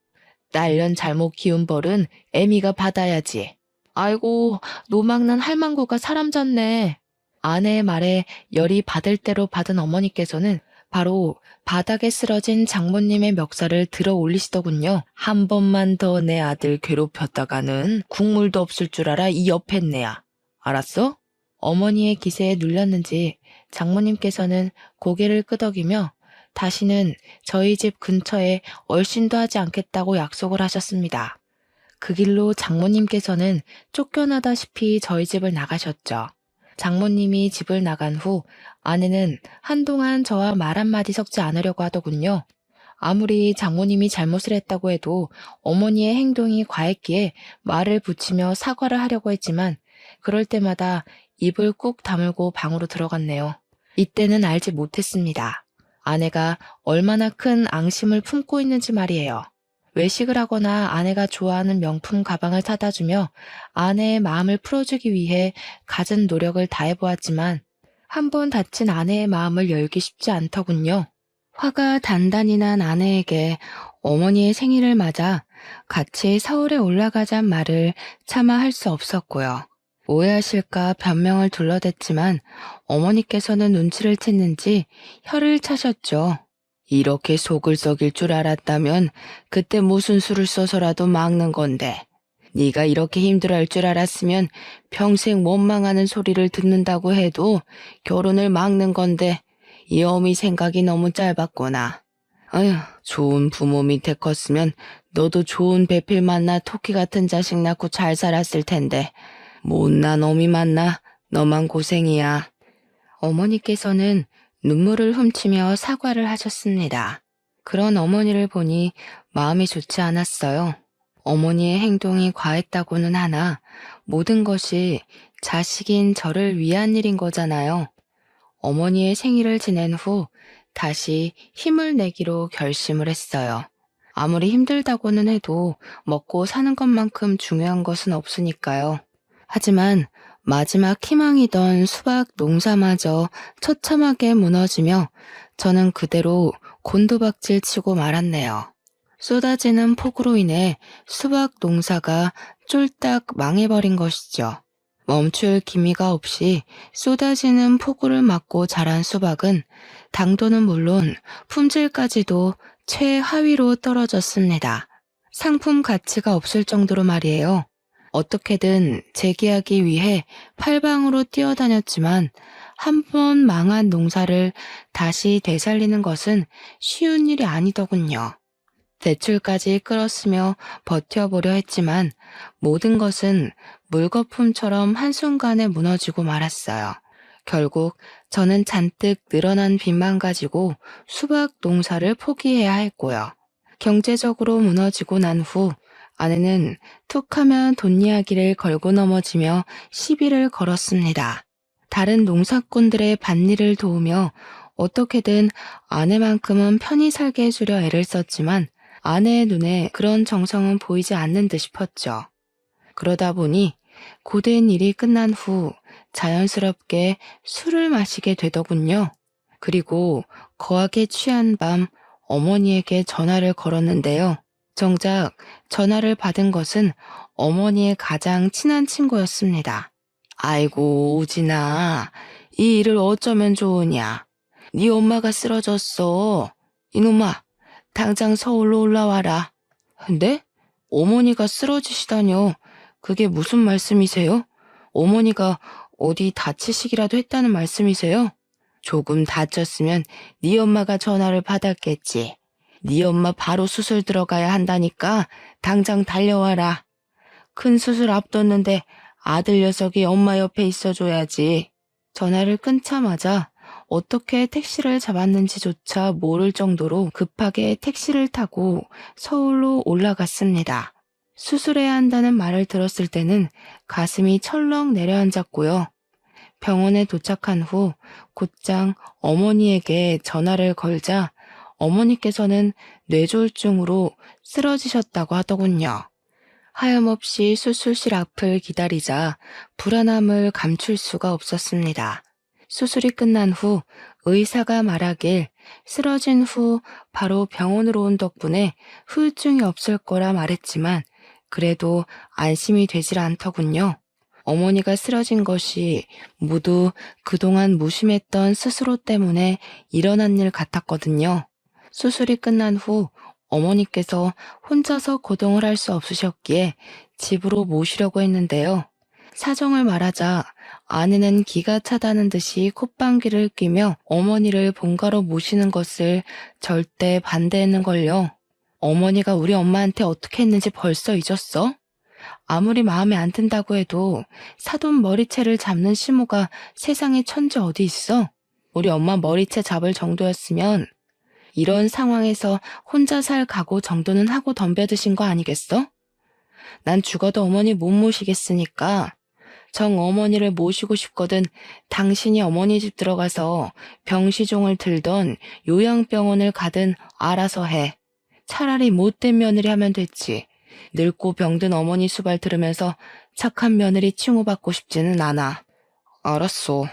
딸년 잘못 키운 벌은 애미가 받아야지. 아이고, 노망난 할망구가 사람 잤네. 아내의 말에 열이 받을 대로 받은 어머니께서는 바로 바닥에 쓰러진 장모님의 멱살을 들어 올리시더군요. 한 번만 더 내 아들 괴롭혔다가는 국물도 없을 줄 알아 이 옆에 내야. 알았어? 어머니의 기세에 눌렸는지 장모님께서는 고개를 끄덕이며 다시는 저희 집 근처에 얼씬도 하지 않겠다고 약속을 하셨습니다. 그 길로 장모님께서는 쫓겨나다시피 저희 집을 나가셨죠. 장모님이 집을 나간 후 아내는 한동안 저와 말 한마디 섞지 않으려고 하더군요. 아무리 장모님이 잘못을 했다고 해도 어머니의 행동이 과했기에 말을 붙이며 사과를 하려고 했지만 그럴 때마다 입을 꾹 다물고 방으로 들어갔네요. 이때는 알지 못했습니다. 아내가 얼마나 큰 앙심을 품고 있는지 말이에요. 외식을 하거나 아내가 좋아하는 명품 가방을 사다 주며 아내의 마음을 풀어주기 위해 갖은 노력을 다해보았지만 한 번 다친 아내의 마음을 열기 쉽지 않더군요. 화가 단단히 난 아내에게 어머니의 생일을 맞아 같이 서울에 올라가자는 말을 차마 할 수 없었고요. 오해하실까 변명을 둘러댔지만 어머니께서는 눈치를 챘는지 혀를 차셨죠. 이렇게 속을 썩일 줄 알았다면 그때 무슨 수를 써서라도 막는 건데 네가 이렇게 힘들어할 줄 알았으면 평생 원망하는 소리를 듣는다고 해도 결혼을 막는 건데 이 어미 생각이 너무 짧았구나. 아휴, 좋은 부모 밑에 컸으면 너도 좋은 배필 만나 토끼 같은 자식 낳고 잘 살았을 텐데 못난 어미 만나 너만 고생이야. 어머니께서는 눈물을 훔치며 사과를 하셨습니다. 그런 어머니를 보니 마음이 좋지 않았어요. 어머니의 행동이 과했다고는 하나 모든 것이 자식인 저를 위한 일인 거잖아요. 어머니의 생일을 지낸 후 다시 힘을 내기로 결심을 했어요. 아무리 힘들다고는 해도 먹고 사는 것만큼 중요한 것은 없으니까요. 하지만 마지막 희망이던 수박 농사마저 처참하게 무너지며 저는 그대로 곤두박질 치고 말았네요. 쏟아지는 폭우로 인해 수박 농사가 쫄딱 망해버린 것이죠. 멈출 기미가 없이 쏟아지는 폭우를 맞고 자란 수박은 당도는 물론 품질까지도 최하위로 떨어졌습니다. 상품 가치가 없을 정도로 말이에요. 어떻게든 재기하기 위해 팔방으로 뛰어다녔지만 한 번 망한 농사를 다시 되살리는 것은 쉬운 일이 아니더군요. 대출까지 끌었으며 버텨보려 했지만 모든 것은 물거품처럼 한순간에 무너지고 말았어요. 결국 저는 잔뜩 늘어난 빚만 가지고 수박 농사를 포기해야 했고요. 경제적으로 무너지고 난 후 아내는 툭하면 돈 이야기를 걸고 넘어지며 시비를 걸었습니다. 다른 농사꾼들의 밭일을 도우며 어떻게든 아내만큼은 편히 살게 해주려 애를 썼지만 아내의 눈에 그런 정성은 보이지 않는 듯 싶었죠. 그러다 보니 고된 일이 끝난 후 자연스럽게 술을 마시게 되더군요. 그리고 거하게 취한 밤 어머니에게 전화를 걸었는데요. 정작 전화를 받은 것은 어머니의 가장 친한 친구였습니다. 아이고 우진아, 이 일을 어쩌면 좋으냐. 네 엄마가 쓰러졌어. 이놈아, 당장 서울로 올라와라. 근데 어머니가 쓰러지시다뇨. 그게 무슨 말씀이세요? 어머니가 어디 다치시기라도 했다는 말씀이세요? 조금 다쳤으면 네 엄마가 전화를 받았겠지. 네 엄마 바로 수술 들어가야 한다니까 당장 달려와라. 큰 수술 앞뒀는데 아들 녀석이 엄마 옆에 있어줘야지. 전화를 끊자마자 어떻게 택시를 잡았는지조차 모를 정도로 급하게 택시를 타고 서울로 올라갔습니다. 수술해야 한다는 말을 들었을 때는 가슴이 철렁 내려앉았고요. 병원에 도착한 후 곧장 어머니에게 전화를 걸자 어머니께서는 뇌졸중으로 쓰러지셨다고 하더군요. 하염없이 수술실 앞을 기다리자 불안함을 감출 수가 없었습니다. 수술이 끝난 후 의사가 말하길 쓰러진 후 바로 병원으로 온 덕분에 후유증이 없을 거라 말했지만 그래도 안심이 되질 않더군요. 어머니가 쓰러진 것이 모두 그동안 무심했던 스스로 때문에 일어난 일 같았거든요. 수술이 끝난 후 어머니께서 혼자서 거동을 할 수 없으셨기에 집으로 모시려고 했는데요. 사정을 말하자 아내는 기가 차다는 듯이 콧방귀를 뀌며 어머니를 본가로 모시는 것을 절대 반대했는걸요. 어머니가 우리 엄마한테 어떻게 했는지 벌써 잊었어? 아무리 마음에 안 든다고 해도 사돈 머리채를 잡는 시모가 세상에 천재 어디 있어? 우리 엄마 머리채 잡을 정도였으면 이런 상황에서 혼자 살 각오 정도는 하고 덤벼드신 거 아니겠어? 난 죽어도 어머니 못 모시겠으니까 정 어머니를 모시고 싶거든 당신이 어머니 집 들어가서 병시종을 들던 요양병원을 가든 알아서 해. 차라리 못된 며느리 하면 됐지. 늙고 병든 어머니 수발 들으면서 착한 며느리 칭호받고 싶지는 않아. 알았어.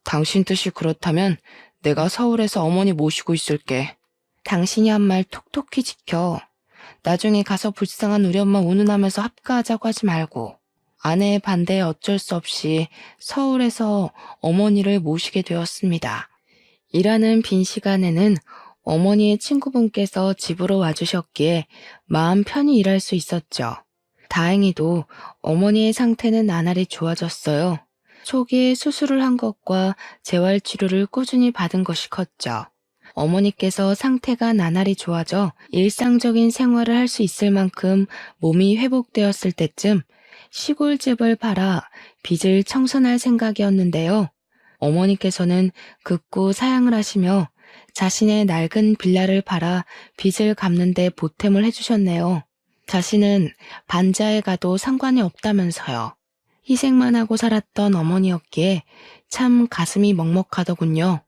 당신 뜻이 그렇다면 내가 서울에서 어머니 모시고 있을게. 당신이 한 말 톡톡히 지켜. 나중에 가서 불쌍한 우리 엄마 운운하면서 합가하자고 하지 말고. 아내의 반대에 어쩔 수 없이 서울에서 어머니를 모시게 되었습니다. 일하는 빈 시간에는 어머니의 친구분께서 집으로 와주셨기에 마음 편히 일할 수 있었죠. 다행히도 어머니의 상태는 나날이 좋아졌어요. 초기에 수술을 한 것과 재활치료를 꾸준히 받은 것이 컸죠. 어머니께서 상태가 나날이 좋아져 일상적인 생활을 할 수 있을 만큼 몸이 회복되었을 때쯤 시골집을 팔아 빚을 청산할 생각이었는데요. 어머니께서는 극구 사양을 하시며 자신의 낡은 빌라를 팔아 빚을 갚는 데 보탬을 해주셨네요. 자신은 반지하에 가도 상관이 없다면서요. 희생만 하고 살았던 어머니였기에 참 가슴이 먹먹하더군요.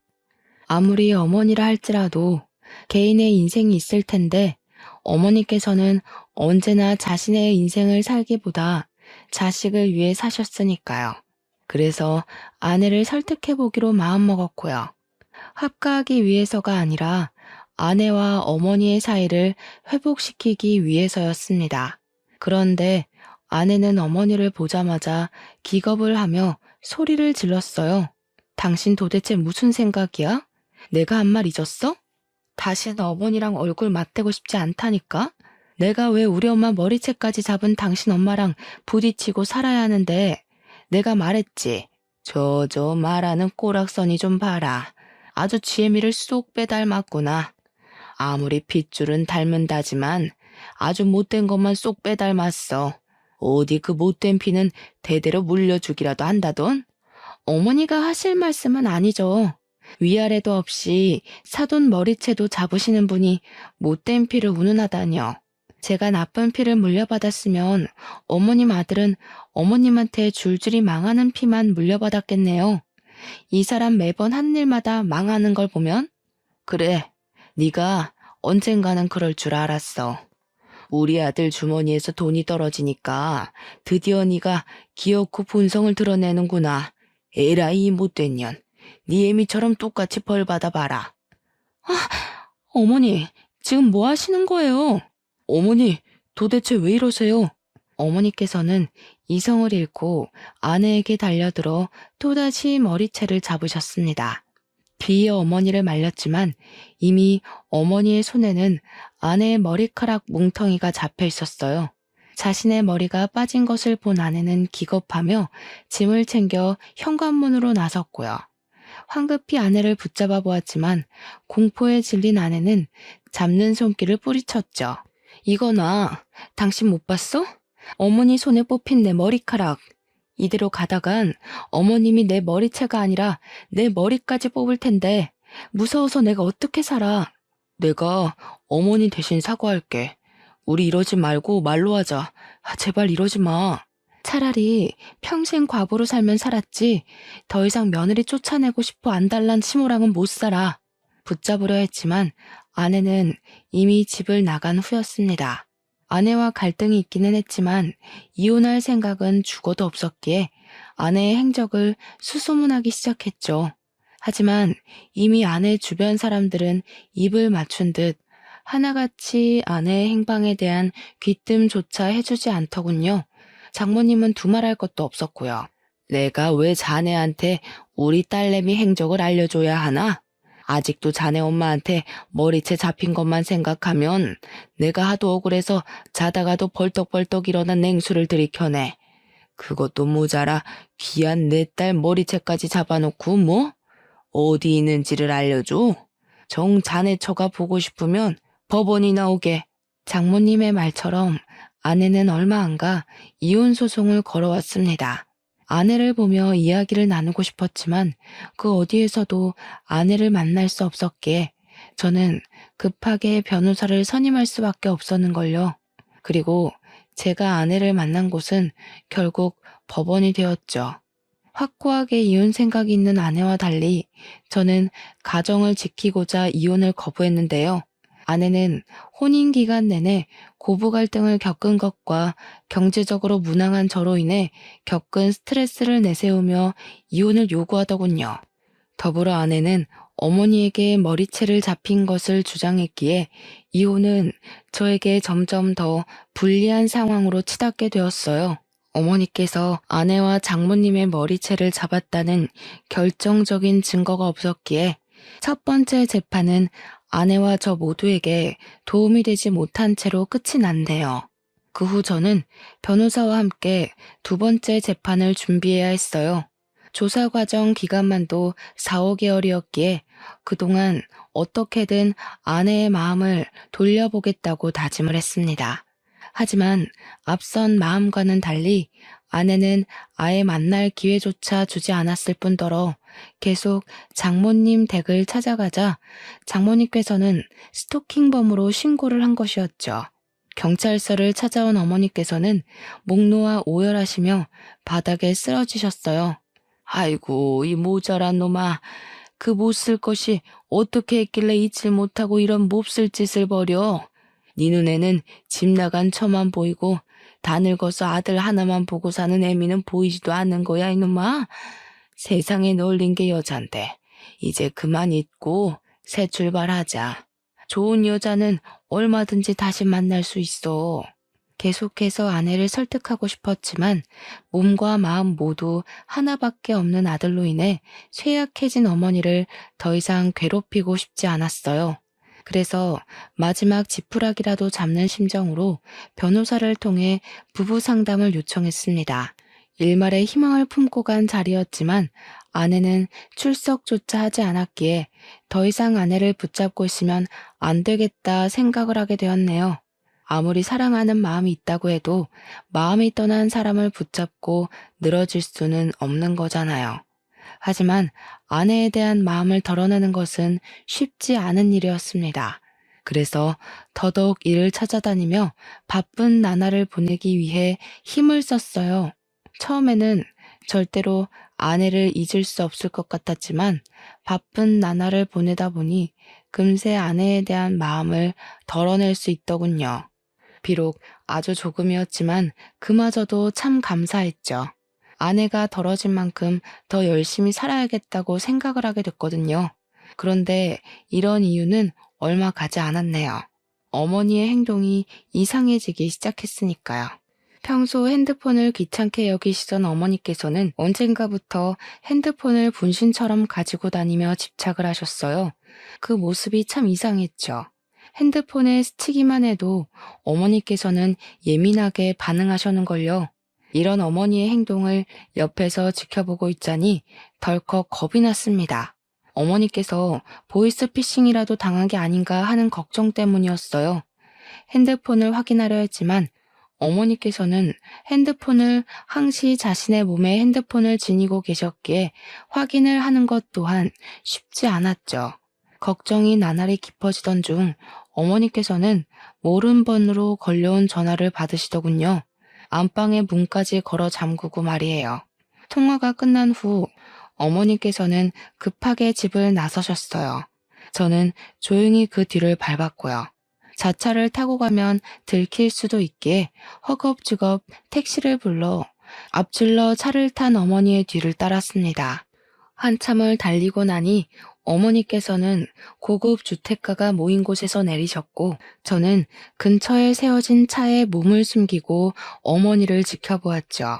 아무리 어머니라 할지라도 개인의 인생이 있을 텐데 어머니께서는 언제나 자신의 인생을 살기보다 자식을 위해 사셨으니까요. 그래서 아내를 설득해보기로 마음먹었고요. 합가하기 위해서가 아니라 아내와 어머니의 사이를 회복시키기 위해서였습니다. 그런데 아내는 어머니를 보자마자 기겁을 하며 소리를 질렀어요. 당신 도대체 무슨 생각이야? 내가 한 말 잊었어? 다시는 어머니랑 얼굴 맞대고 싶지 않다니까? 내가 왜 우리 엄마 머리채까지 잡은 당신 엄마랑 부딪히고 살아야 하는데 내가 말했지. 저 말하는 꼬락서니 좀 봐라. 아주 지혜미를 쏙 빼닮았구나. 아무리 핏줄은 닮은다지만 아주 못된 것만 쏙 빼닮았어. 어디 그 못된 피는 대대로 물려주기라도 한다돈? 어머니가 하실 말씀은 아니죠. 위아래도 없이 사돈 머리채도 잡으시는 분이 못된 피를 운운하다뇨. 제가 나쁜 피를 물려받았으면 어머님 아들은 어머님한테 줄줄이 망하는 피만 물려받았겠네요. 이 사람 매번 한 일마다 망하는 걸 보면 그래, 네가 언젠가는 그럴 줄 알았어. 우리 아들 주머니에서 돈이 떨어지니까 드디어 네가 기어코 본성을 드러내는구나. 에라이 이 못된 년. 네 애미처럼 똑같이 벌 받아봐라. 어머니, 지금 뭐 하시는 거예요? 어머니, 도대체 왜 이러세요? 어머니께서는 이성을 잃고 아내에게 달려들어 또다시 머리채를 잡으셨습니다. 비의 어머니를 말렸지만 이미 어머니의 손에는 아내의 머리카락 뭉텅이가 잡혀 있었어요. 자신의 머리가 빠진 것을 본 아내는 기겁하며 짐을 챙겨 현관문으로 나섰고요. 황급히 아내를 붙잡아 보았지만 공포에 질린 아내는 잡는 손길을 뿌리쳤죠. 이거나 당신 못 봤어? 어머니 손에 뽑힌 내 머리카락. 이대로 가다간 어머님이 내 머리채가 아니라 내 머리까지 뽑을 텐데 무서워서 내가 어떻게 살아. 내가 어머니 대신 사과할게. 우리 이러지 말고 말로 하자. 제발 이러지 마. 차라리 평생 과부로 살면 살았지 더 이상 며느리 쫓아내고 싶어 안달난 치모랑은 못 살아. 붙잡으려 했지만 아내는 이미 집을 나간 후였습니다. 아내와 갈등이 있기는 했지만 이혼할 생각은 죽어도 없었기에 아내의 행적을 수소문하기 시작했죠. 하지만 이미 아내 주변 사람들은 입을 맞춘 듯 하나같이 아내의 행방에 대한 귀뜸조차 해주지 않더군요. 장모님은 두말할 것도 없었고요. 내가 왜 자네한테 우리 딸내미 행적을 알려줘야 하나? 아직도 자네 엄마한테 머리채 잡힌 것만 생각하면 내가 하도 억울해서 자다가도 벌떡벌떡 일어나 냉수를 들이켜내. 그것도 모자라 귀한 내 딸 머리채까지 잡아놓고 뭐? 어디 있는지를 알려줘? 정 자네 처가 보고 싶으면 법원이 나오게. 장모님의 말처럼 아내는 얼마 안 가 이혼 소송을 걸어왔습니다. 아내를 보며 이야기를 나누고 싶었지만 그 어디에서도 아내를 만날 수 없었기에 저는 급하게 변호사를 선임할 수밖에 없었는걸요. 그리고 제가 아내를 만난 곳은 결국 법원이 되었죠. 확고하게 이혼 생각이 있는 아내와 달리 저는 가정을 지키고자 이혼을 거부했는데요. 아내는 혼인 기간 내내 고부 갈등을 겪은 것과 경제적으로 무능한 저로 인해 겪은 스트레스를 내세우며 이혼을 요구하더군요. 더불어 아내는 어머니에게 머리채를 잡힌 것을 주장했기에 이혼은 저에게 점점 더 불리한 상황으로 치닫게 되었어요. 어머니께서 아내와 장모님의 머리채를 잡았다는 결정적인 증거가 없었기에 첫 번째 재판은 아내와 저 모두에게 도움이 되지 못한 채로 끝이 났네요. 그 후 저는 변호사와 함께 두 번째 재판을 준비해야 했어요. 조사 과정 기간만도 4, 5개월이었기에 그동안 어떻게든 아내의 마음을 돌려보겠다고 다짐을 했습니다. 하지만 앞선 마음과는 달리 아내는 아예 만날 기회조차 주지 않았을 뿐더러 계속 장모님 댁을 찾아가자 장모님께서는 스토킹범으로 신고를 한 것이었죠. 경찰서를 찾아온 어머니께서는 목 놓아 오열하시며 바닥에 쓰러지셨어요. 아이고 이 모자란 놈아, 그 못 쓸 것이 어떻게 했길래 잊질 못하고 이런 몹쓸 짓을 벌여. 네 눈에는 집 나간 처만 보이고 다 늙어서 아들 하나만 보고 사는 애미는 보이지도 않는 거야 이놈아. 세상에 널린 게 여잔데 이제 그만 잊고 새 출발하자. 좋은 여자는 얼마든지 다시 만날 수 있어. 계속해서 아내를 설득하고 싶었지만 몸과 마음 모두 하나밖에 없는 아들로 인해 쇠약해진 어머니를 더 이상 괴롭히고 싶지 않았어요. 그래서 마지막 지푸라기라도 잡는 심정으로 변호사를 통해 부부 상담을 요청했습니다. 일말의 희망을 품고 간 자리였지만 아내는 출석조차 하지 않았기에 더 이상 아내를 붙잡고 있으면 안 되겠다 생각을 하게 되었네요. 아무리 사랑하는 마음이 있다고 해도 마음이 떠난 사람을 붙잡고 늘어질 수는 없는 거잖아요. 하지만 아내에 대한 마음을 덜어내는 것은 쉽지 않은 일이었습니다. 그래서 더더욱 일을 찾아다니며 바쁜 나날을 보내기 위해 힘을 썼어요. 처음에는 절대로 아내를 잊을 수 없을 것 같았지만 바쁜 나날을 보내다 보니 금세 아내에 대한 마음을 덜어낼 수 있더군요. 비록 아주 조금이었지만 그마저도 참 감사했죠. 아내가 덜어진 만큼 더 열심히 살아야겠다고 생각을 하게 됐거든요. 그런데 이런 이유는 얼마 가지 않았네요. 어머니의 행동이 이상해지기 시작했으니까요. 평소 핸드폰을 귀찮게 여기시던 어머니께서는 언젠가부터 핸드폰을 분신처럼 가지고 다니며 집착을 하셨어요. 그 모습이 참 이상했죠. 핸드폰에 스치기만 해도 어머니께서는 예민하게 반응하셨는걸요. 이런 어머니의 행동을 옆에서 지켜보고 있자니 덜컥 겁이 났습니다. 어머니께서 보이스피싱이라도 당한 게 아닌가 하는 걱정 때문이었어요. 핸드폰을 확인하려 했지만 어머니께서는 핸드폰을 항시 자신의 몸에 핸드폰을 지니고 계셨기에 확인을 하는 것 또한 쉽지 않았죠. 걱정이 나날이 깊어지던 중 어머니께서는 모른 번호로 걸려온 전화를 받으시더군요. 안방에 문까지 걸어 잠그고 말이에요. 통화가 끝난 후 어머니께서는 급하게 집을 나서셨어요. 저는 조용히 그 뒤를 밟았고요. 자차를 타고 가면 들킬 수도 있기에 허겁지겁 택시를 불러 앞질러 차를 탄 어머니의 뒤를 따랐습니다. 한참을 달리고 나니 어머니께서는 고급 주택가가 모인 곳에서 내리셨고 저는 근처에 세워진 차에 몸을 숨기고 어머니를 지켜보았죠.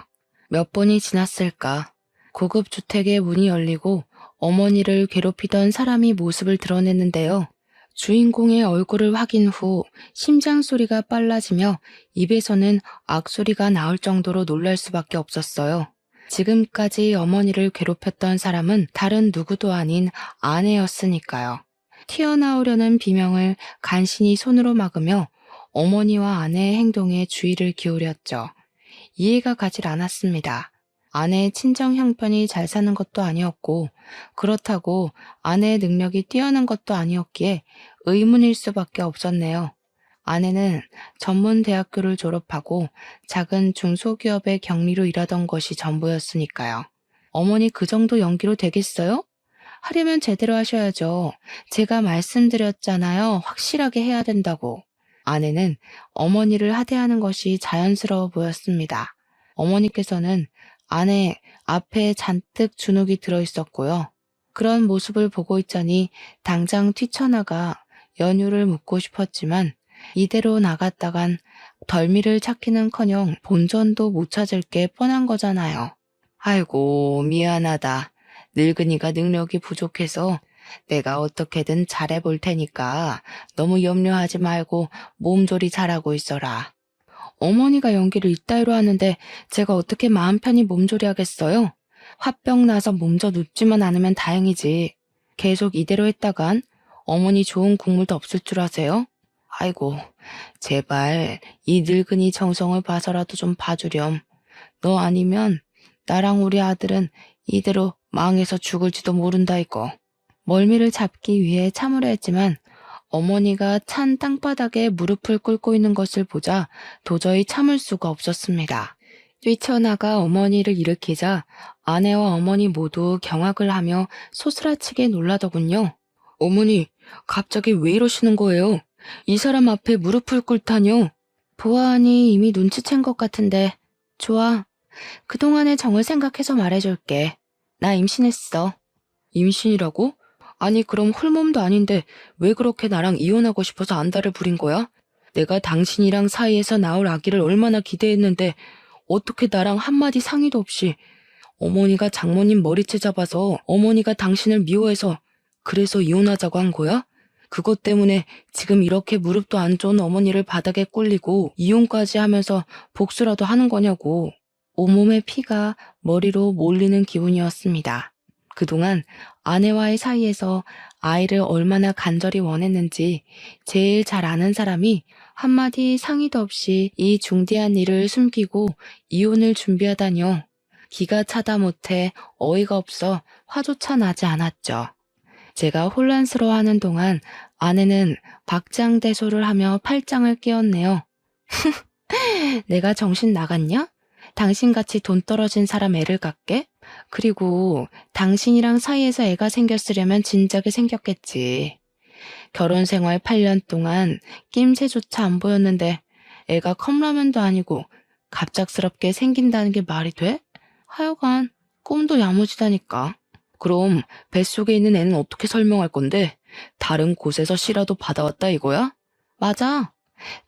몇 분이 지났을까? 고급 주택의 문이 열리고 어머니를 괴롭히던 사람이 모습을 드러냈는데요. 주인공의 얼굴을 확인 후 심장 소리가 빨라지며 입에서는 악소리가 나올 정도로 놀랄 수밖에 없었어요. 지금까지 어머니를 괴롭혔던 사람은 다른 누구도 아닌 아내였으니까요. 튀어나오려는 비명을 간신히 손으로 막으며 어머니와 아내의 행동에 주의를 기울였죠. 이해가 가질 않았습니다. 아내의 친정 형편이 잘 사는 것도 아니었고 그렇다고 아내의 능력이 뛰어난 것도 아니었기에 의문일 수밖에 없었네요. 아내는 전문 대학교를 졸업하고 작은 중소기업의 경리로 일하던 것이 전부였으니까요. 어머니 그 정도 연기로 되겠어요? 하려면 제대로 하셔야죠. 제가 말씀드렸잖아요. 확실하게 해야 된다고. 아내는 어머니를 하대하는 것이 자연스러워 보였습니다. 어머니께서는 아내 앞에 잔뜩 주눅이 들어있었고요. 그런 모습을 보고 있자니 당장 뛰쳐나가 연유를 묻고 싶었지만 이대로 나갔다간 덜미를 찾기는커녕 본전도 못 찾을 게 뻔한 거잖아요. 아이고 미안하다. 늙은이가 능력이 부족해서 내가 어떻게든 잘해볼 테니까 너무 염려하지 말고 몸조리 잘하고 있어라. 어머니가 연기를 이따위로 하는데 제가 어떻게 마음 편히 몸조리 하겠어요? 화병 나서 몸져 눕지만 않으면 다행이지. 계속 이대로 했다간 어머니 좋은 국물도 없을 줄 아세요? 아이고, 제발 이 늙은이 정성을 봐서라도 좀 봐주렴. 너 아니면 나랑 우리 아들은 이대로 망해서 죽을지도 모른다 이거. 멀미를 잡기 위해 참으려 했지만 어머니가 찬 땅바닥에 무릎을 꿇고 있는 것을 보자 도저히 참을 수가 없었습니다. 뛰쳐나가 어머니를 일으키자 아내와 어머니 모두 경악을 하며 소스라치게 놀라더군요. 어머니, 갑자기 왜 이러시는 거예요? 이 사람 앞에 무릎을 꿇다뇨. 보아하니 이미 눈치챈 것 같은데. 좋아. 그동안의 정을 생각해서 말해줄게. 나 임신했어. 임신이라고? 아니 그럼 홀몸도 아닌데 왜 그렇게 나랑 이혼하고 싶어서 안달을 부린 거야? 내가 당신이랑 사이에서 나올 아기를 얼마나 기대했는데 어떻게 나랑 한마디 상의도 없이 어머니가 장모님 머리채 잡아서 어머니가 당신을 미워해서 그래서 이혼하자고 한 거야? 그것 때문에 지금 이렇게 무릎도 안 좋은 어머니를 바닥에 꿀리고 이혼까지 하면서 복수라도 하는 거냐고. 온몸의 피가 머리로 몰리는 기분이었습니다. 그동안 아내와의 사이에서 아이를 얼마나 간절히 원했는지 제일 잘 아는 사람이 한마디 상의도 없이 이 중대한 일을 숨기고 이혼을 준비하다뇨. 기가 차다 못해 어이가 없어 화조차 나지 않았죠. 제가 혼란스러워하는 동안 아내는 박장대소를 하며 팔짱을 끼웠네요. 내가 정신 나갔냐? 당신같이 돈 떨어진 사람 애를 갖게? 그리고 당신이랑 사이에서 애가 생겼으려면 진작에 생겼겠지. 결혼 생활 8년 동안 낌새조차 안 보였는데 애가 컵라면도 아니고 갑작스럽게 생긴다는 게 말이 돼? 하여간 꿈도 야무지다니까. 그럼 뱃속에 있는 애는 어떻게 설명할 건데? 다른 곳에서 씨라도 받아왔다 이거야? 맞아.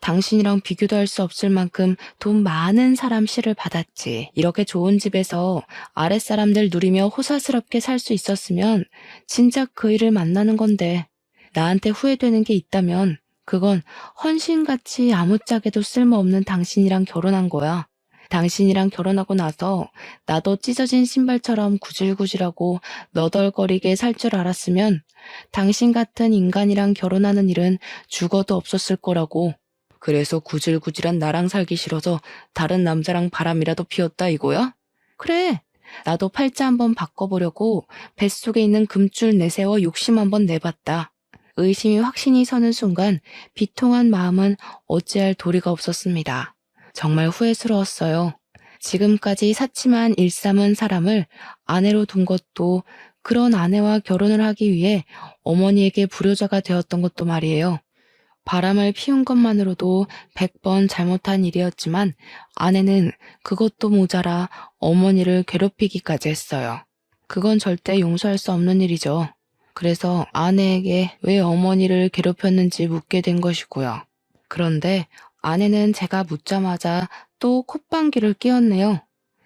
당신이랑 비교도 할 수 없을 만큼 돈 많은 사람 씨를 받았지. 이렇게 좋은 집에서 아랫사람들 누리며 호사스럽게 살 수 있었으면 진작 그 일을 만나는 건데 나한테 후회되는 게 있다면 그건 헌신같이 아무짝에도 쓸모없는 당신이랑 결혼한 거야. 당신이랑 결혼하고 나서 나도 찢어진 신발처럼 구질구질하고 너덜거리게 살 줄 알았으면 당신 같은 인간이랑 결혼하는 일은 죽어도 없었을 거라고. 그래서 구질구질한 나랑 살기 싫어서 다른 남자랑 바람이라도 피웠다 이거야? 그래. 나도 팔자 한번 바꿔보려고 뱃속에 있는 금줄 내세워 욕심 한번 내봤다. 의심이 확신이 서는 순간 비통한 마음은 어찌할 도리가 없었습니다. 정말 후회스러웠어요. 지금까지 사치만 일삼은 사람을 아내로 둔 것도 그런 아내와 결혼을 하기 위해 어머니에게 불효자가 되었던 것도 말이에요. 바람을 피운 것만으로도 100번 잘못한 일이었지만 아내는 그것도 모자라 어머니를 괴롭히기까지 했어요. 그건 절대 용서할 수 없는 일이죠. 그래서 아내에게 왜 어머니를 괴롭혔는지 묻게 된 것이고요. 그런데 아내는 제가 묻자마자 또 콧방귀를 뀌었네요.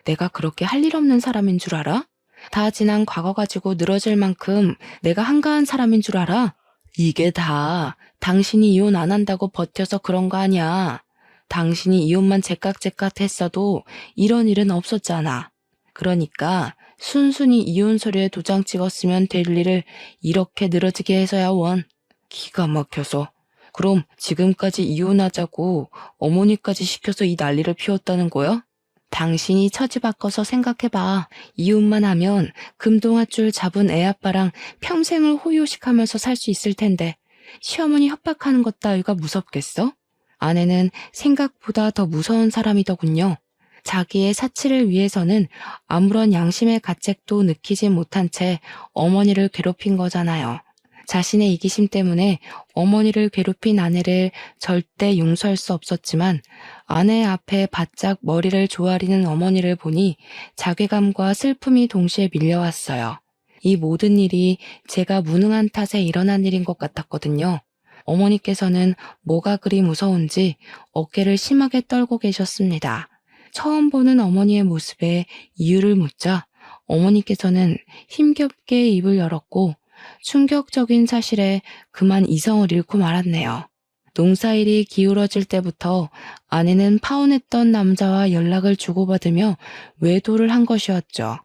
내가 그렇게 할 일 없는 사람인 줄 알아? 다 지난 과거 가지고 늘어질 만큼 내가 한가한 사람인 줄 알아? 이게 다 당신이 이혼 안 한다고 버텨서 그런 거 아니야. 당신이 이혼만 제깍제깍 했어도 이런 일은 없었잖아. 그러니까 순순히 이혼 서류에 도장 찍었으면 될 일을 이렇게 늘어지게 해서야 원. 기가 막혀서. 그럼 지금까지 이혼하자고 어머니까지 시켜서 이 난리를 피웠다는 거야? 당신이 처지 바꿔서 생각해봐. 이혼만 하면 금동아줄 잡은 애아빠랑 평생을 호요식하면서 살 수 있을 텐데 시어머니 협박하는 것 따위가 무섭겠어? 아내는 생각보다 더 무서운 사람이더군요. 자기의 사치를 위해서는 아무런 양심의 가책도 느끼지 못한 채 어머니를 괴롭힌 거잖아요. 자신의 이기심 때문에 어머니를 괴롭힌 아내를 절대 용서할 수 없었지만 아내 앞에 바짝 머리를 조아리는 어머니를 보니 자괴감과 슬픔이 동시에 밀려왔어요. 이 모든 일이 제가 무능한 탓에 일어난 일인 것 같았거든요. 어머니께서는 뭐가 그리 무서운지 어깨를 심하게 떨고 계셨습니다. 처음 보는 어머니의 모습에 이유를 묻자 어머니께서는 힘겹게 입을 열었고 충격적인 사실에 그만 이성을 잃고 말았네요. 농사일이 기울어질 때부터 아내는 파혼했던 남자와 연락을 주고받으며 외도를 한 것이었죠.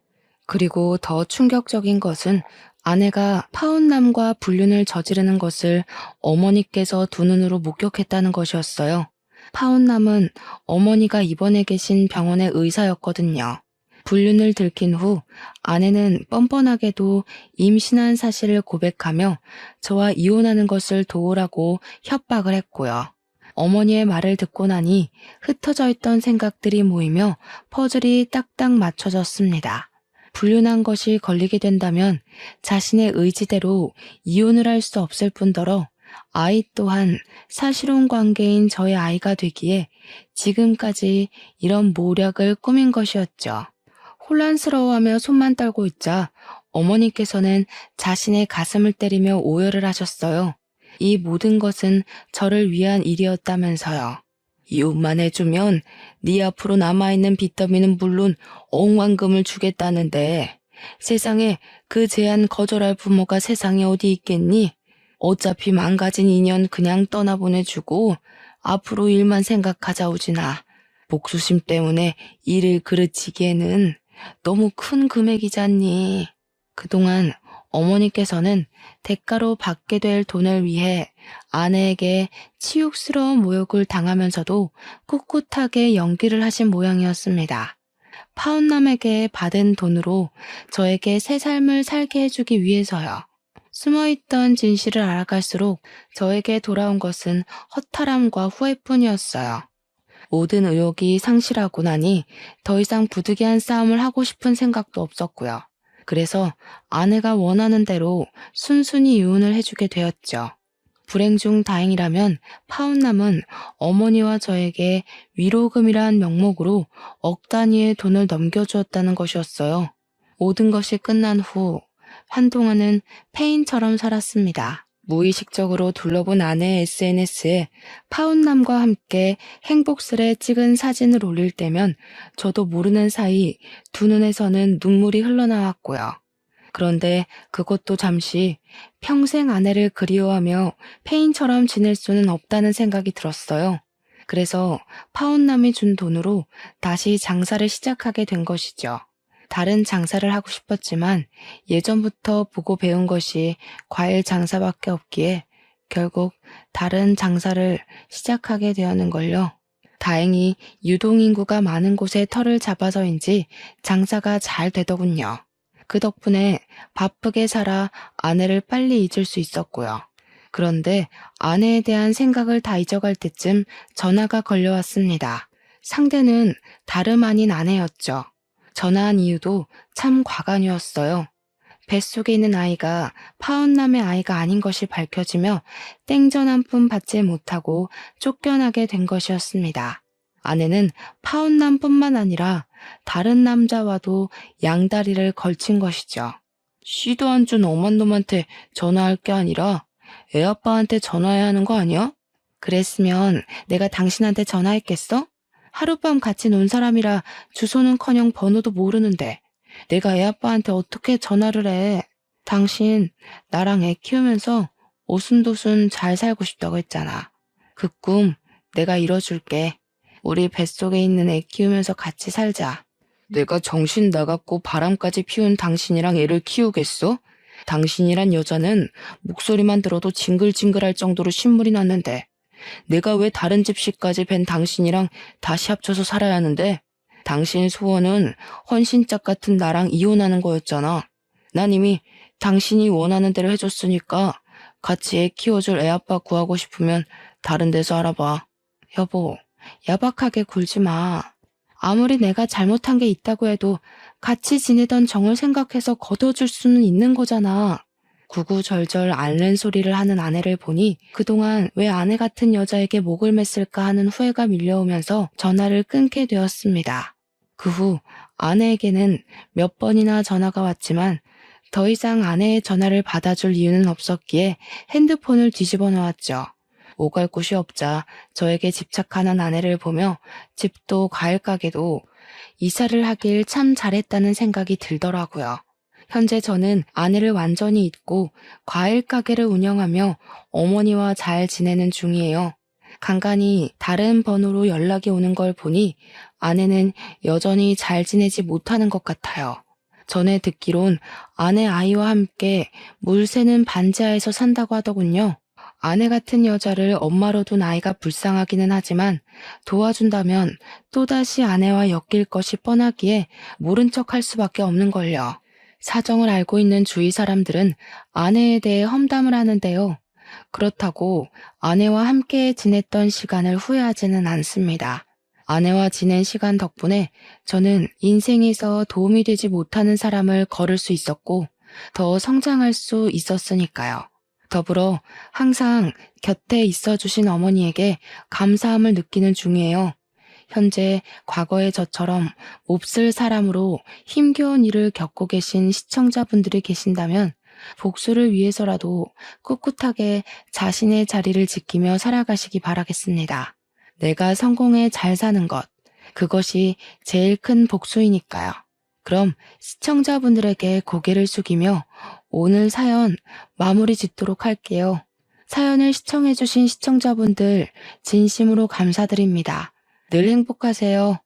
그리고 더 충격적인 것은 아내가 파혼남과 불륜을 저지르는 것을 어머니께서 두 눈으로 목격했다는 것이었어요. 파혼남은 어머니가 입원해 계신 병원의 의사였거든요. 불륜을 들킨 후 아내는 뻔뻔하게도 임신한 사실을 고백하며 저와 이혼하는 것을 도우라고 협박을 했고요. 어머니의 말을 듣고 나니 흩어져 있던 생각들이 모이며 퍼즐이 딱딱 맞춰졌습니다. 불륜한 것이 걸리게 된다면 자신의 의지대로 이혼을 할 수 없을 뿐더러 아이 또한 사실혼 관계인 저의 아이가 되기에 지금까지 이런 모략을 꾸민 것이었죠. 혼란스러워하며 손만 떨고 있자 어머니께서는 자신의 가슴을 때리며 오열을 하셨어요. 이 모든 것은 저를 위한 일이었다면서요. 이혼만 해주면 네 앞으로 남아있는 빚더미는 물론 억만금을 주겠다는데 세상에 그 제안 거절할 부모가 세상에 어디 있겠니? 어차피 망가진 인연 그냥 떠나보내주고 앞으로 일만 생각하자 오지나. 복수심 때문에 일을 그르치기에는 너무 큰 금액이잖니. 그동안 어머니께서는 대가로 받게 될 돈을 위해 아내에게 치욕스러운 모욕을 당하면서도 꿋꿋하게 연기를 하신 모양이었습니다. 파혼남에게 받은 돈으로 저에게 새 삶을 살게 해주기 위해서요. 숨어있던 진실을 알아갈수록 저에게 돌아온 것은 허탈함과 후회뿐이었어요. 모든 의욕이 상실하고 나니 더 이상 부득이한 싸움을 하고 싶은 생각도 없었고요. 그래서 아내가 원하는 대로 순순히 이혼을 해주게 되었죠. 불행 중 다행이라면 파혼남은 어머니와 저에게 위로금이란 명목으로 억 단위의 돈을 넘겨주었다는 것이었어요. 모든 것이 끝난 후 한동안은 폐인처럼 살았습니다. 무의식적으로 둘러본 아내의 SNS에 파혼남과 함께 행복스레 찍은 사진을 올릴 때면 저도 모르는 사이 두 눈에서는 눈물이 흘러나왔고요. 그런데 그것도 잠시 평생 아내를 그리워하며 폐인처럼 지낼 수는 없다는 생각이 들었어요. 그래서 파혼남이 준 돈으로 다시 장사를 시작하게 된 것이죠. 다른 장사를 하고 싶었지만 예전부터 보고 배운 것이 과일 장사밖에 없기에 결국 다른 장사를 시작하게 되었는걸요. 다행히 유동인구가 많은 곳에 터를 잡아서인지 장사가 잘 되더군요. 그 덕분에 바쁘게 살아 아내를 빨리 잊을 수 있었고요. 그런데 아내에 대한 생각을 다 잊어갈 때쯤 전화가 걸려왔습니다. 상대는 다름 아닌 아내였죠. 전화한 이유도 참 과간이었어요. 뱃속에 있는 아이가 파혼남의 아이가 아닌 것이 밝혀지며 땡전 한 푼 받지 못하고 쫓겨나게 된 것이었습니다. 아내는 파혼남뿐만 아니라 다른 남자와도 양다리를 걸친 것이죠. 씨도 안 준 엄한 놈한테 전화할 게 아니라 애 아빠한테 전화해야 하는 거 아니야? 그랬으면 내가 당신한테 전화했겠어? 하룻밤 같이 논 사람이라 주소는커녕 번호도 모르는데 내가 애 아빠한테 어떻게 전화를 해? 당신 나랑 애 키우면서 오순도순 잘 살고 싶다고 했잖아. 그 꿈 내가 이뤄줄게. 우리 뱃속에 있는 애 키우면서 같이 살자. 내가 정신 나갔고 바람까지 피운 당신이랑 애를 키우겠어? 당신이란 여자는 목소리만 들어도 징글징글할 정도로 신물이 났는데 내가 왜 다른 집시까지 뵌 당신이랑 다시 합쳐서 살아야 하는데? 당신 소원은 헌신짝 같은 나랑 이혼하는 거였잖아. 난 이미 당신이 원하는 대로 해줬으니까 같이 애 키워줄 애 아빠 구하고 싶으면 다른 데서 알아봐. 여보, 야박하게 굴지 마. 아무리 내가 잘못한 게 있다고 해도 같이 지내던 정을 생각해서 걷어줄 수는 있는 거잖아. 구구절절 앓는 소리를 하는 아내를 보니 그동안 왜 아내 같은 여자에게 목을 맸을까 하는 후회가 밀려오면서 전화를 끊게 되었습니다. 그 후 아내에게는 몇 번이나 전화가 왔지만 더 이상 아내의 전화를 받아줄 이유는 없었기에 핸드폰을 뒤집어 놓았죠. 오갈 곳이 없자 저에게 집착하는 아내를 보며 집도 과일 가게도 이사를 하길 참 잘했다는 생각이 들더라고요. 현재 저는 아내를 완전히 잊고 과일 가게를 운영하며 어머니와 잘 지내는 중이에요. 간간히 다른 번호로 연락이 오는 걸 보니 아내는 여전히 잘 지내지 못하는 것 같아요. 전에 듣기론 아내 아이와 함께 물 새는 반지하에서 산다고 하더군요. 아내 같은 여자를 엄마로 둔 아이가 불쌍하기는 하지만 도와준다면 또다시 아내와 엮일 것이 뻔하기에 모른 척 할 수밖에 없는걸요. 사정을 알고 있는 주위 사람들은 아내에 대해 험담을 하는데요. 그렇다고 아내와 함께 지냈던 시간을 후회하지는 않습니다. 아내와 지낸 시간 덕분에 저는 인생에서 도움이 되지 못하는 사람을 걸을 수 있었고 더 성장할 수 있었으니까요. 더불어 항상 곁에 있어주신 어머니에게 감사함을 느끼는 중이에요. 현재 과거의 저처럼 몹쓸 사람으로 힘겨운 일을 겪고 계신 시청자분들이 계신다면 복수를 위해서라도 꿋꿋하게 자신의 자리를 지키며 살아가시기 바라겠습니다. 내가 성공해 잘 사는 것, 그것이 제일 큰 복수이니까요. 그럼 시청자분들에게 고개를 숙이며 오늘 사연 마무리 짓도록 할게요. 사연을 시청해주신 시청자분들 진심으로 감사드립니다. 늘 행복하세요.